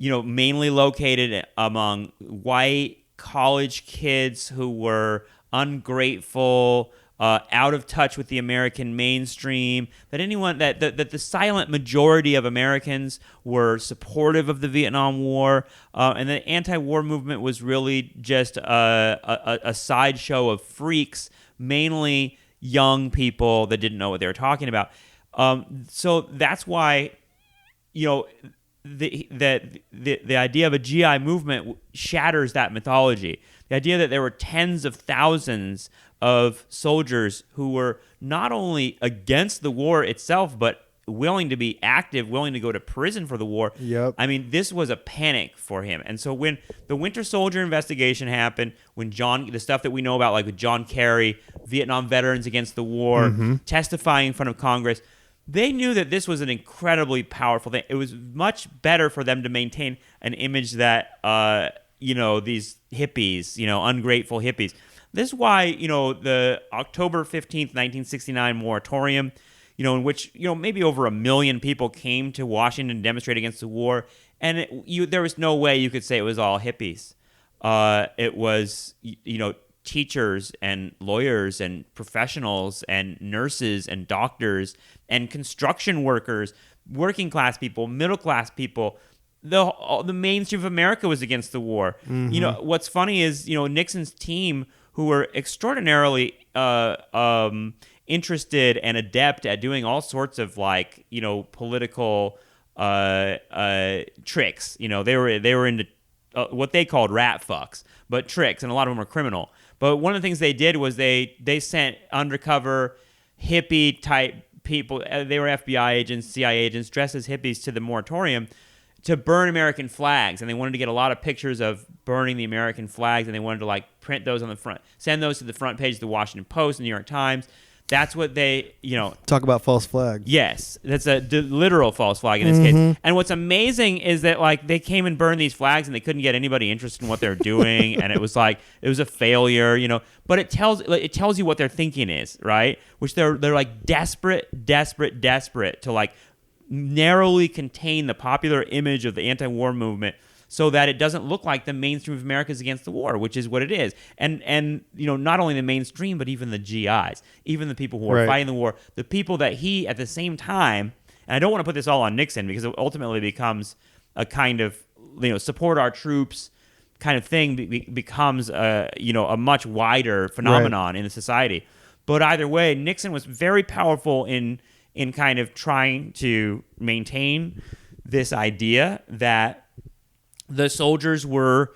mainly located among white college kids who were ungrateful, out of touch with the American mainstream, that the silent majority of Americans were supportive of the Vietnam War, and the anti-war movement was really just a sideshow of freaks, mainly young people that didn't know what they were talking about. So that's why, the idea of a GI movement shatters that mythology. The idea that there were tens of thousands of soldiers who were not only against the war itself, but willing to be active, willing to go to prison for the war. Yep. I mean, this was a panic for him. And so when the Winter Soldier investigation happened, when the stuff that we know about, like with John Kerry, Vietnam veterans against the war, testifying in front of Congress, they knew that this was an incredibly powerful thing. It was much better for them to maintain an image that, these hippies, ungrateful hippies. This is why, the October 15th, 1969 moratorium, in which, maybe over 1 million people came to Washington to demonstrate against the war. And there was no way you could say it was all hippies. It was, teachers and lawyers and professionals and nurses and doctors and construction workers, working class people, middle class people. The mainstream of America was against the war. What's funny is, Nixon's team, who were extraordinarily interested and adept at doing all sorts of like, political tricks. They were into what they called rat fucks, but tricks, and a lot of them are criminal. But one of the things they did was they sent undercover hippie type people. They were FBI agents, CIA agents, dressed as hippies to the moratorium to burn American flags, and they wanted to get a lot of pictures of burning the American flags, and they wanted to like print those on the front, send those to the front page of the Washington Post and New York Times. That's what they, Talk about false flag. Yes, that's a literal false flag in this case. And what's amazing is that like they came and burned these flags, and they couldn't get anybody interested in what they're doing, and it was a failure, But it tells you what their thinking is, right? Which they're like desperate to like narrowly contain the popular image of the anti-war movement, so that it doesn't look like the mainstream of America is against the war, which is what it is. And not only the mainstream, but even the GIs, even the people who are fighting the war, the people that he, at the same time, and I don't want to put this all on Nixon, because it ultimately becomes a kind of, support our troops kind of thing, becomes a much wider phenomenon in the society. But either way, Nixon was very powerful in kind of trying to maintain this idea that the soldiers were,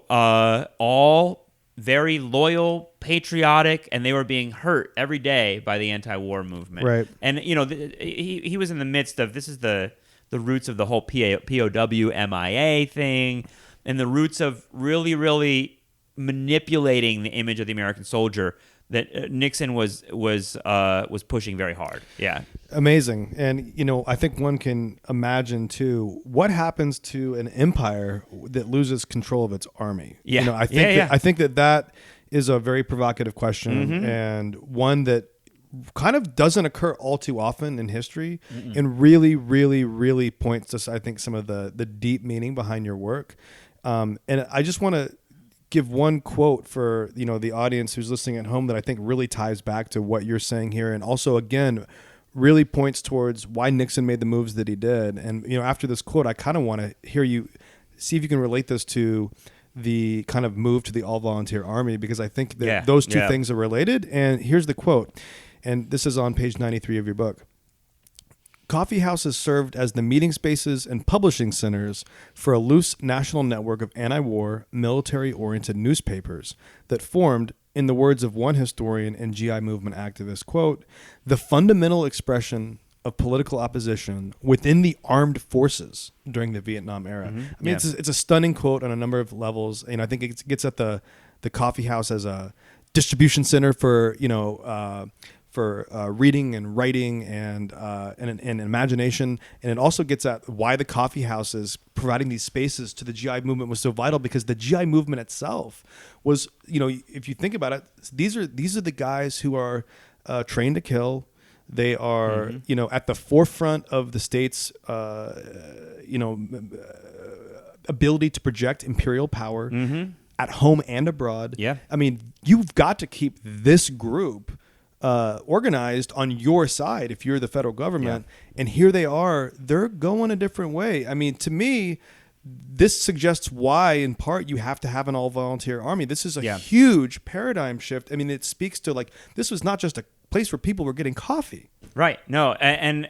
all very loyal, patriotic, and they were being hurt every day by the anti-war movement. Right. And, he was in the midst of, this is the roots of the whole POW MIA thing, and the roots of really, really manipulating the image of the American soldier that Nixon was pushing very hard. Yeah. Amazing. And, I think one can imagine, too, what happens to an empire that loses control of its army? Yeah. I think that is a very provocative question, and one that kind of doesn't occur all too often in history, and really, really, really points to, I think, some of the deep meaning behind your work. And I just want to give one quote for the audience who's listening at home that I think really ties back to what you're saying here, and also again really points towards why Nixon made the moves that he did. And after this quote, I kind of want to hear you see if you can relate this to the kind of move to the all-volunteer army, because I think that those two things are related. And here's the quote, and this is on page 93 of your book. Coffeehouses served as the meeting spaces and publishing centers for a loose national network of anti-war, military-oriented newspapers that formed, in the words of one historian and GI movement activist, quote, the fundamental expression of political opposition within the armed forces during the Vietnam era. I mean, it's a stunning quote on a number of levels, and I think it gets at the coffeehouse as a distribution center for reading and writing and imagination. And it also gets at why the coffee houses providing these spaces to the GI movement was so vital, because the GI movement itself was, if you think about it, these are the guys who are trained to kill. They are, at the forefront of the state's, ability to project imperial power at home and abroad. Yeah. I mean, you've got to keep this group organized on your side if you're the federal government. And here they are, they're going a different way. I mean, to me, this suggests why, in part, you have to have an all-volunteer army. This is a huge paradigm shift. I mean, it speaks to, like, this was not just a place where people were getting coffee. Right. No, and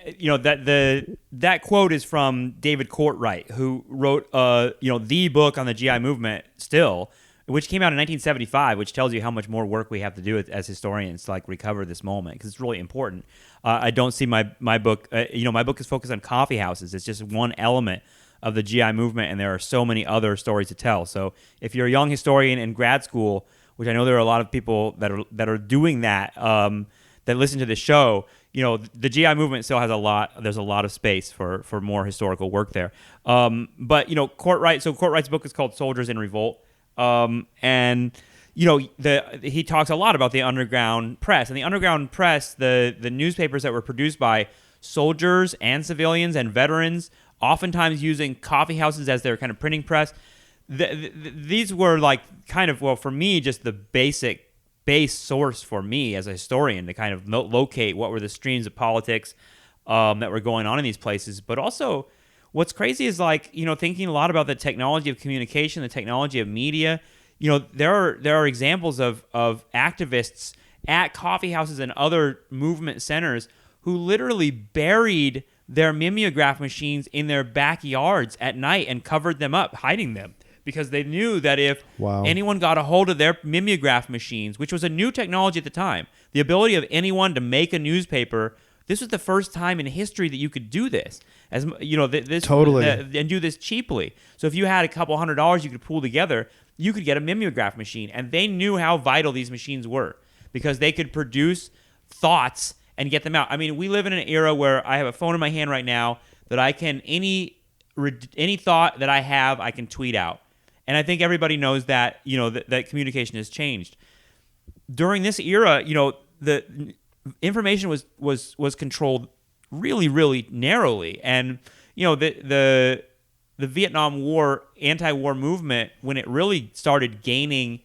that quote is from David Courtwright, who wrote the book on the GI movement still, which came out in 1975, which tells you how much more work we have to do as historians to like recover this moment, because it's really important. I don't see my book. My book is focused on coffee houses. It's just one element of the GI movement, and there are so many other stories to tell. So if you're a young historian in grad school, which I know there are a lot of people that are doing that, that listen to the show, the GI movement still has a lot. There's a lot of space for more historical work there. But Courtwright's book is called Soldiers in Revolt. And he talks a lot about the underground press, and the underground press, the newspapers that were produced by soldiers and civilians and veterans, oftentimes using coffee houses as their kind of printing press. These were like kind of, well, for me, just the base source for me as a historian to kind of locate what were the streams of politics that were going on in these places. But also, what's crazy is like, thinking a lot about the technology of communication, the technology of media. there are examples of activists at coffee houses and other movement centers who literally buried their mimeograph machines in their backyards at night and covered them up, hiding them, because they knew that if anyone got a hold of their mimeograph machines, which was a new technology at the time, the ability of anyone to make a newspaper, this was the first time in history that you could do this, and do this cheaply. So if you had a couple $100 you could pool together, you could get a mimeograph machine, and they knew how vital these machines were because they could produce thoughts and get them out. I mean, we live in an era where I have a phone in my hand right now that I can any thought that I have, I can tweet out. And I think everybody knows that, that communication has changed. During this era, the information was controlled really, really narrowly. And, the Vietnam War, anti-war movement, when it really started gaining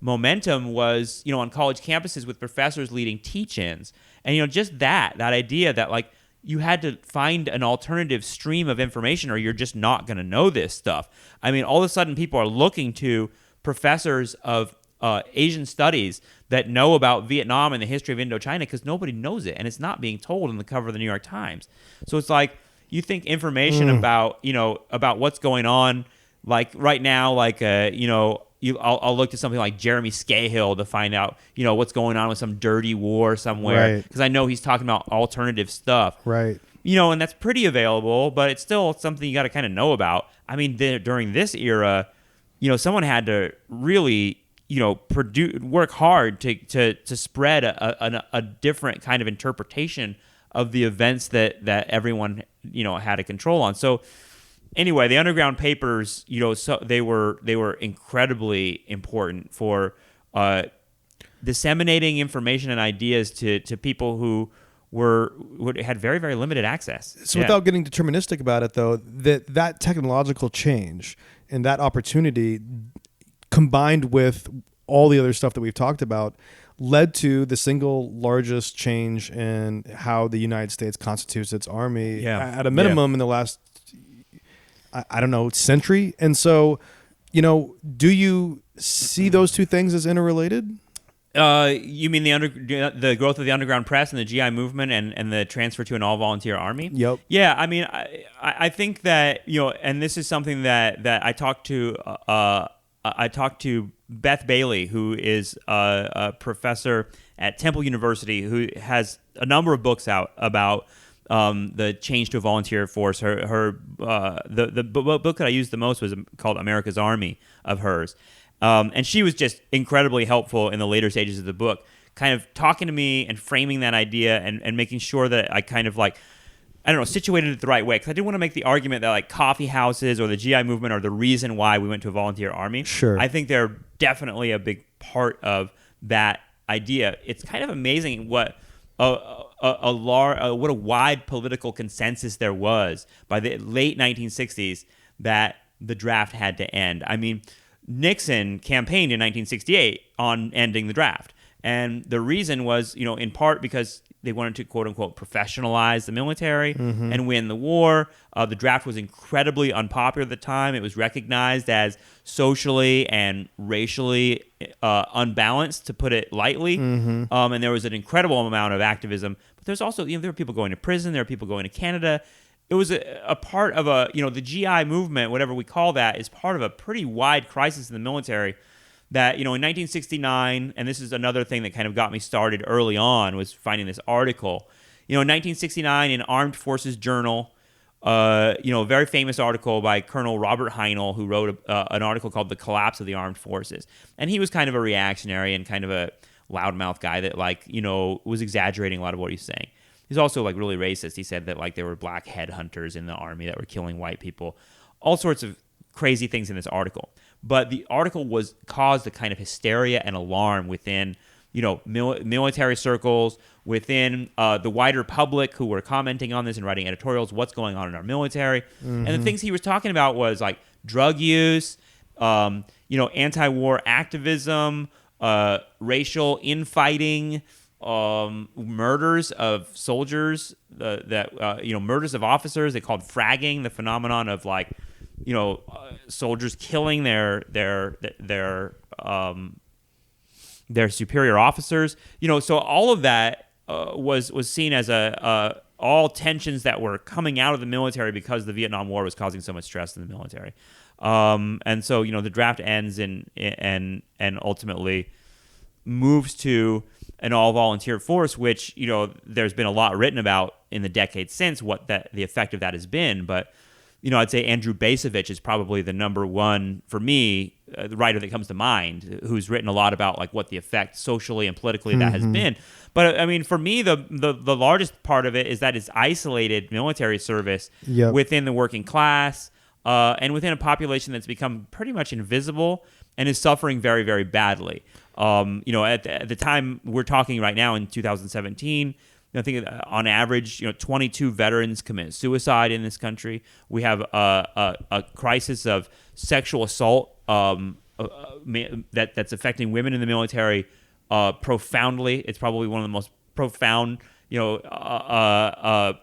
momentum was, on college campuses with professors leading teach-ins. And, just that idea that, like, you had to find an alternative stream of information or you're just not going to know this stuff. I mean, all of a sudden people are looking to professors of Asian studies that know about Vietnam and the history of Indochina because nobody knows it, and it's not being told on the cover of the New York Times. So it's like you think information about what's going on, like right now, like I'll look to something like Jeremy Scahill to find out, what's going on with some dirty war somewhere, because I know he's talking about alternative stuff. Right. And that's pretty available, but it's still something you got to kind of know about. I mean, during this era, someone had to really, work hard to spread a different kind of interpretation of the events that everyone, had a control on. So anyway, the underground papers, so they were incredibly important for disseminating information and ideas to people who had very, very limited access. So without getting deterministic about it, though, that technological change and that opportunity combined with all the other stuff that we've talked about led to the single largest change in how the United States constitutes its army at a minimum in the last, I don't know, century. And so, do you see those two things as interrelated? You mean the growth of the underground press and the GI movement and the transfer to an all-volunteer army? Yep. Yeah, I mean, I think that, and this is something that I talked to Beth Bailey, who is a professor at Temple University, who has a number of books out about the change to a volunteer force. The book that I used the most was called America's Army of hers. And she was just incredibly helpful in the later stages of the book, kind of talking to me and framing that idea and making sure that I kind of situated it the right way. Because I didn't want to make the argument that like coffee houses or the GI movement are the reason why we went to a volunteer army. Sure. I think they're definitely a big part of that idea. It's kind of amazing what a wide political consensus there was by the late 1960s that the draft had to end. I mean, Nixon campaigned in 1968 on ending the draft. And the reason was, in part because they wanted to, quote unquote, professionalize the military and win the war. The draft was incredibly unpopular at the time. It was recognized as socially and racially unbalanced, to put it lightly. And there was an incredible amount of activism. But there's also, there were people going to prison. There were people going to Canada. It was a part of the GI movement, whatever we call that, is part of a pretty wide crisis in the military that, in 1969, and this is another thing that kind of got me started early on, was finding this article. In 1969 in Armed Forces Journal, a very famous article by Colonel Robert Heinel, who wrote an article called The Collapse of the Armed Forces. And he was kind of a reactionary and kind of a loudmouth guy that, was exaggerating a lot of what he's saying. He's also really racist. He said that there were black headhunters in the army that were killing white people. All sorts of crazy things in this article. But the article caused a kind of hysteria and alarm within, military circles, within the wider public who were commenting on this and writing editorials, what's going on in our military. And the things he was talking about was drug use, anti-war activism, racial infighting, murders of soldiers, murders of officers. They called fragging, the phenomenon of soldiers killing their their superior officers. So all of that was seen as all tensions that were coming out of the military because the Vietnam War was causing so much stress in the military. And so the draft ends and ultimately moves to an all-volunteer force, which there's been a lot written about in the decades since what the effect of that has been. But I'd say Andrew Bacevich is probably the number one for me, the writer that comes to mind, who's written a lot about like what the effect socially and politically that has been. But I mean, for me, the largest part of it is that it's isolated military service within the working class and within a population that's become pretty much invisible and is suffering very, very badly. At the time we're talking right now in 2017. I think on average, 22 veterans commit suicide in this country. We have a crisis of sexual assault that's affecting women in the military profoundly. It's probably one of the most profound,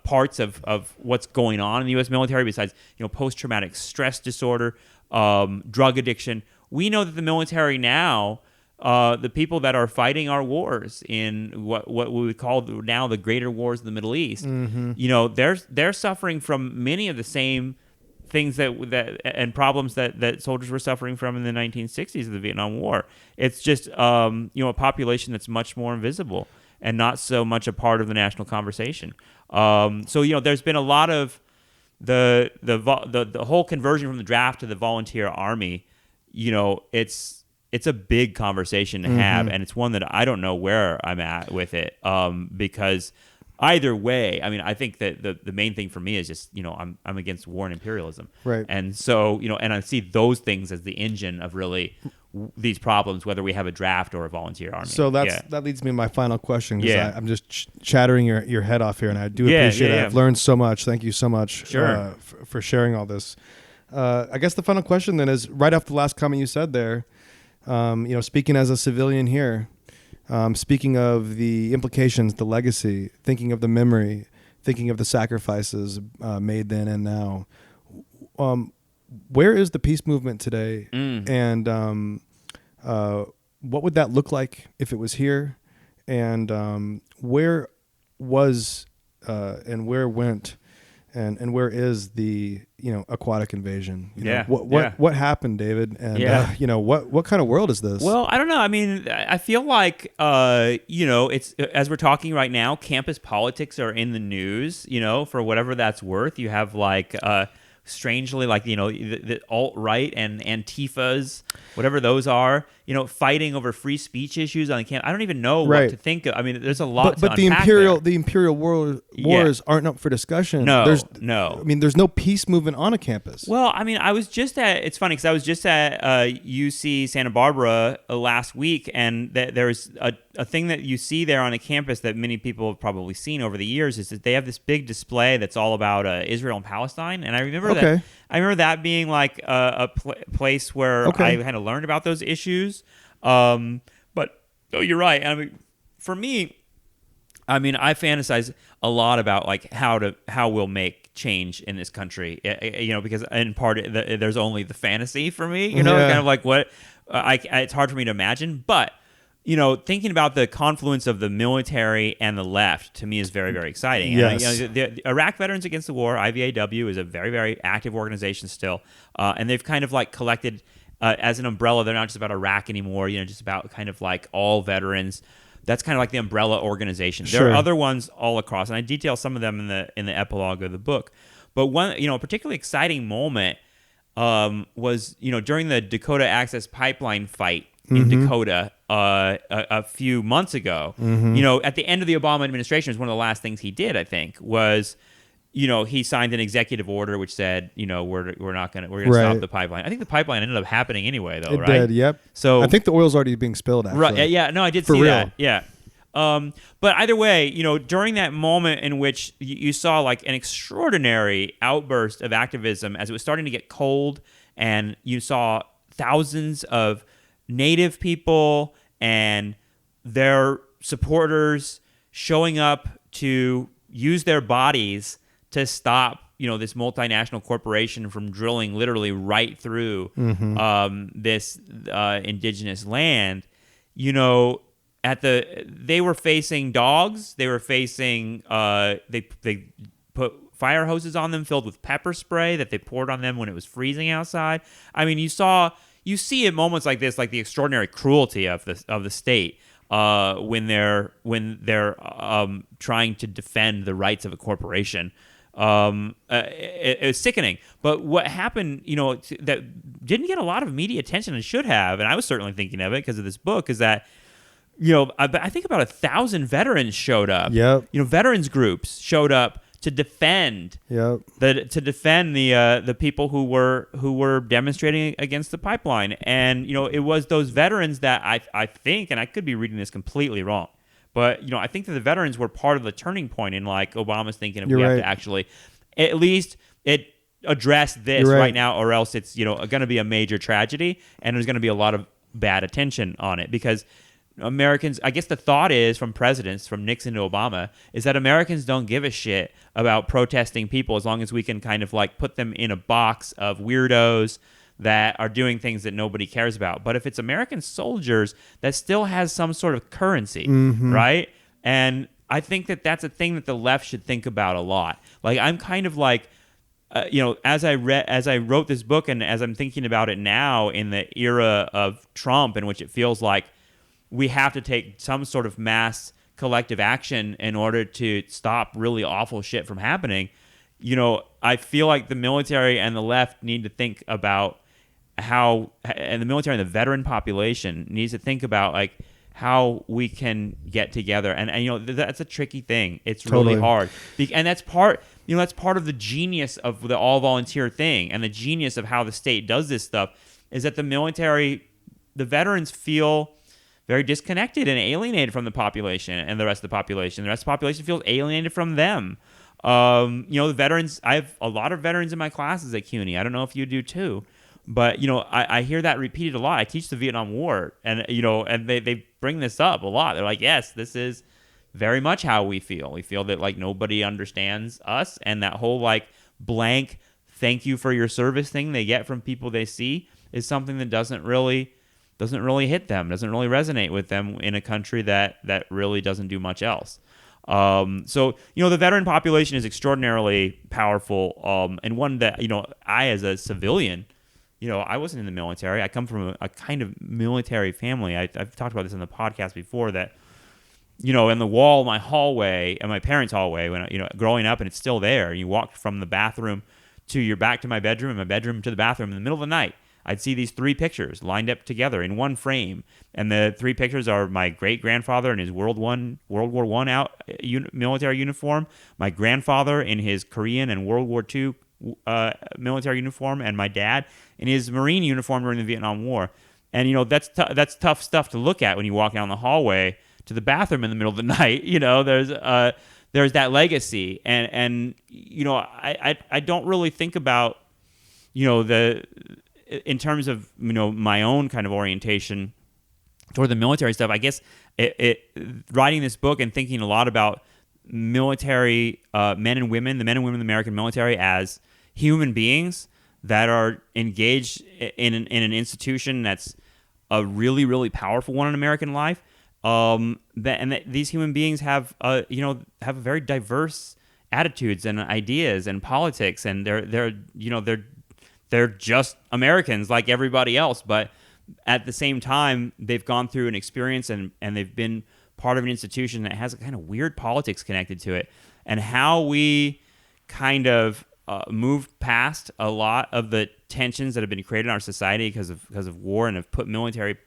parts of what's going on in the U.S. military. Besides, post-traumatic stress disorder, drug addiction. We know that the military now. The people that are fighting our wars in what we would call now the greater wars in the Middle East, they're suffering from many of the same things that and problems that soldiers were suffering from in the 1960s of the Vietnam War. It's just a population that's much more invisible and not so much a part of the national conversation. So there's been a lot of the whole conversion from the draft to the volunteer army. It's a big conversation to have, and it's one that I don't know where I'm at with it, because either way, I mean, I think that the main thing for me is just, I'm against war and imperialism. Right. And so, and I see those things as the engine of really these problems, whether we have a draft or a volunteer army. So that leads me to my final question, because I'm just chattering your head off here, and I do appreciate it. I've learned so much. Thank you so much for sharing all this. I guess the final question then is, right off the last comment you said there, speaking as a civilian here, speaking of the implications, the legacy, thinking of the memory, thinking of the sacrifices made then and now, where is the peace movement today? And what would that look like if it was here? And where was and where went and where is the aquatic invasion? What happened, David? And what kind of world is this? Well, I don't know. I mean, I feel like it's, as we're talking right now, campus politics are in the news. For whatever that's worth. You have like strangely, like the alt-right and Antifas, whatever those are, fighting over free speech issues on the campus. I don't even know what to think of. I mean, there's a lot. But the imperial wars aren't up for discussion. No. I mean, there's no peace movement on a campus. Well, I mean, it's funny because I was just at UC Santa Barbara last week, and there's a thing that you see there on a campus that many people have probably seen over the years is that they have this big display that's all about Israel and Palestine, and I remember that being like a place where I had to learn about those issues. But you're right. I mean, for me, I fantasize a lot about like how we'll make change in this country. Because in part there's only the fantasy for me. Kind of like what it's hard for me to imagine, but. Thinking about the confluence of the military and the left to me is very, very exciting. Yes. And, the Iraq Veterans Against the War, IVAW, is a very, very active organization still. And they've kind of like collected as an umbrella. They're not just about Iraq anymore, just about kind of like all veterans. That's kind of like the umbrella organization. There are other ones all across, and I detail some of them in the epilogue of the book. But one, a particularly exciting moment was, during the Dakota Access Pipeline fight in Dakota a few months ago. At the end of the Obama administration, was one of the last things he did, I think, was he signed an executive order which said, we're gonna stop the pipeline. I think the pipeline ended up happening anyway, though, right? It did, yep. So I think the oil's already being spilled, actually. Right? Yeah, no, I did see that. Yeah. But either way, during that moment in which you saw like an extraordinary outburst of activism as it was starting to get cold, and you saw thousands of Native people and their supporters showing up to use their bodies to stop this multinational corporation from drilling literally right through this indigenous land, they were facing dogs. They were facing they put fire hoses on them filled with pepper spray that they poured on them when it was freezing outside. I mean, you see at moments like this, like the extraordinary cruelty of the state when they're trying to defend the rights of a corporation. It's sickening. But what happened, that didn't get a lot of media attention and should have, and I was certainly thinking of it because of this book, is that I think about 1,000 veterans showed up. Yep. Veterans groups showed up to defend the people who were demonstrating against the pipeline. And it was those veterans that I think, and I could be reading this completely wrong, but I think that the veterans were part of the turning point in like Obama's thinking of we have to actually at least address this right now, or else it's going to be a major tragedy and there's going to be a lot of bad attention on it, because Americans, I guess the thought is from presidents, from Nixon to Obama, is that Americans don't give a shit about protesting people as long as we can kind of like put them in a box of weirdos that are doing things that nobody cares about. But if it's American soldiers, that still has some sort of currency, right? And I think that that's a thing that the left should think about a lot. Like, I'm kind of like, as I wrote this book and as I'm thinking about it now in the era of Trump, in which it feels like we have to take some sort of mass collective action in order to stop really awful shit from happening. I feel like the military and the left need to think about and the military and the veteran population needs to think about like how we can get together. And that's a tricky thing. It's really hard. And that's part of the genius of the all volunteer thing, and the genius of how the state does this stuff is that the veterans feel very disconnected and alienated from the population and the rest of the population. The rest of the population feels alienated from them. The veterans, I have a lot of veterans in my classes at CUNY. I don't know if you do too, but I hear that repeated a lot. I teach the Vietnam War, and and they bring this up a lot. They're like, yes, this is very much how we feel. We feel that like nobody understands us, and that whole like blank thank you for your service thing they get from people they see is something that doesn't really hit them, doesn't really resonate with them in a country that really doesn't do much else. So the veteran population is extraordinarily powerful, and one that I as a civilian, I wasn't in the military. I come from a kind of military family. I've talked about this in the podcast before, that in the wall of my hallway, and my parents' hallway, when growing up, and it's still there. You walk from the bathroom to my bedroom, and my bedroom to the bathroom in the middle of the night. I'd see these 3 pictures lined up together in one frame, and the 3 pictures are my great-grandfather in his World War I military uniform, my grandfather in his Korean and World War II military uniform, and my dad in his Marine uniform during the Vietnam War. And that's tough stuff to look at when you walk down the hallway to the bathroom in the middle of the night. There's that legacy, and I don't really think about in terms of my own kind of orientation toward the military stuff. I guess writing this book and thinking a lot about military men and women, the men and women of the American military as human beings that are engaged in an institution that's a really, really powerful one in American life. That these human beings have very diverse attitudes and ideas and politics, and they're just Americans like everybody else, but at the same time, they've gone through an experience and they've been part of an institution that has a kind of weird politics connected to it. And how we kind of moved past a lot of the tensions that have been created in our society because of war, and have put military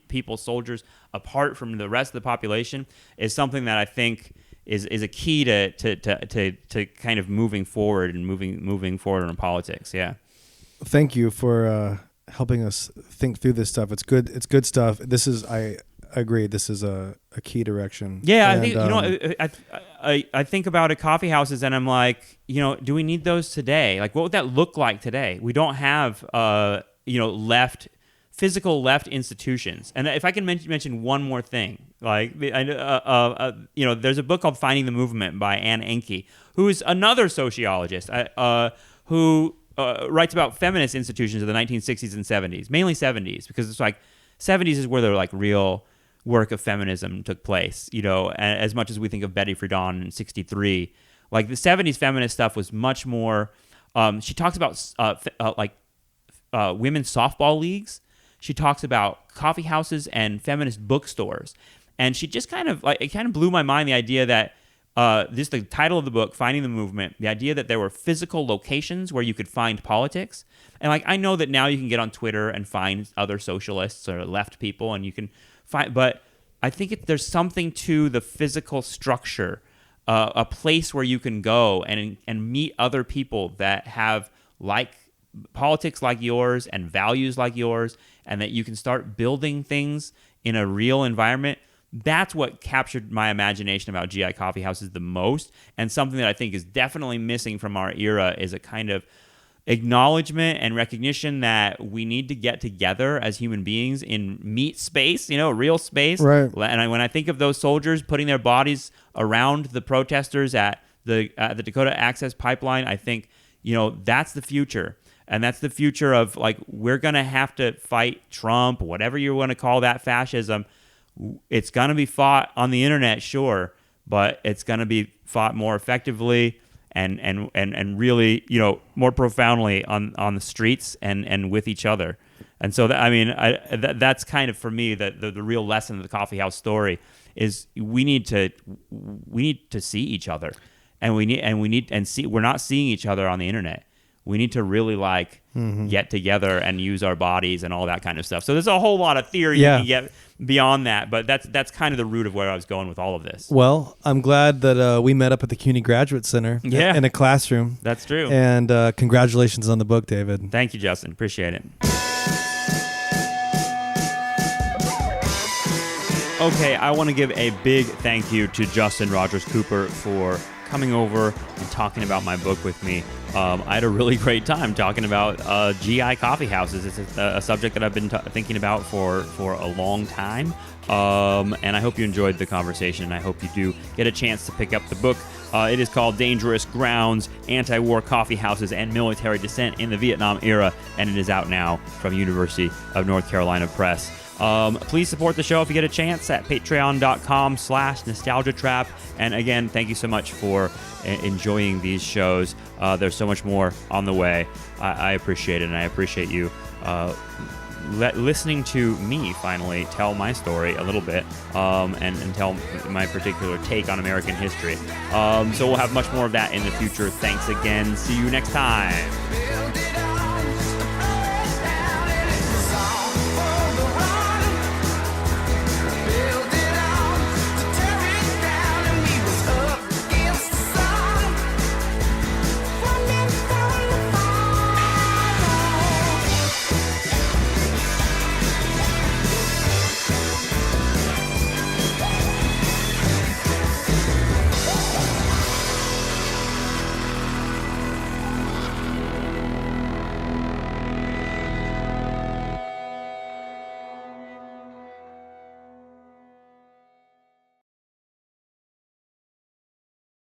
people, soldiers, apart from the rest of the population, is something that I think is a key to kind of moving forward and moving forward in politics. Yeah. Thank you for helping us think through this stuff. It's good stuff. I agree. This is a key direction. Yeah, and I think I think about coffeehouses, and I'm like, do we need those today? Like, what would that look like today? We don't have left physical left institutions. And if I can mention one more thing, like there's a book called Finding the Movement by Anne Enke, who is another sociologist who writes about feminist institutions of the 1960s and 70s, mainly 70s, because it's like 70s is where the like real work of feminism took place. As much as we think of Betty Friedan in 63, like the 70s feminist stuff was much more. She talks about women's softball leagues. She talks about coffee houses and feminist bookstores. And she just it blew my mind, the idea that the title of the book, Finding the Movement, the idea that there were physical locations where you could find politics. And like, I know that now you can get on Twitter and find other socialists or left people and you can find, but I think there's something to the physical structure, a place where you can go and meet other people that have politics like yours and values like yours, and that you can start building things in a real environment. That's what captured my imagination about GI coffee houses the most, and something that I think is definitely missing from our era is a kind of acknowledgement and recognition that we need to get together as human beings in meat space, real space. Right. And when I think of those soldiers putting their bodies around the protesters at the Dakota Access Pipeline, I think, that's the future. And that's the future of, like, we're going to have to fight Trump, whatever you want to call that fascism. It's going to be fought on the internet, sure, but it's going to be fought more effectively and really, more profoundly on the streets and with each other. And so, that's kind of, for me, the real lesson of the coffee house story is we need to see each other, and we're not seeing each other on the internet. We need to really get together and use our bodies and all that kind of stuff. So there's a whole lot of theory you can get beyond that, but that's kind of the root of where I was going with all of this. Well, I'm glad that we met up at the CUNY Graduate Center in a classroom. That's true. And congratulations on the book, David. Thank you, Justin. Appreciate it. Okay, I want to give a big thank you to Justin Rogers Cooper for coming over and talking about my book with me. I had a really great time talking about GI coffee houses. It's a subject that I've been thinking about for a long time, and I hope you enjoyed the conversation. I hope you do get a chance to pick up the book. It is called Dangerous Grounds, Antiwar Coffee Houses and Military Dissent in the Vietnam Era, and it is out now from University of North Carolina Press. Please support the show if you get a chance at patreon.com/nostalgiatrap. And again, thank you so much for enjoying these shows. There's so much more on the way. I appreciate it, and I appreciate you listening to me finally tell my story a little bit and tell my particular take on American history. So we'll have much more of that in the future. Thanks again. See you next time.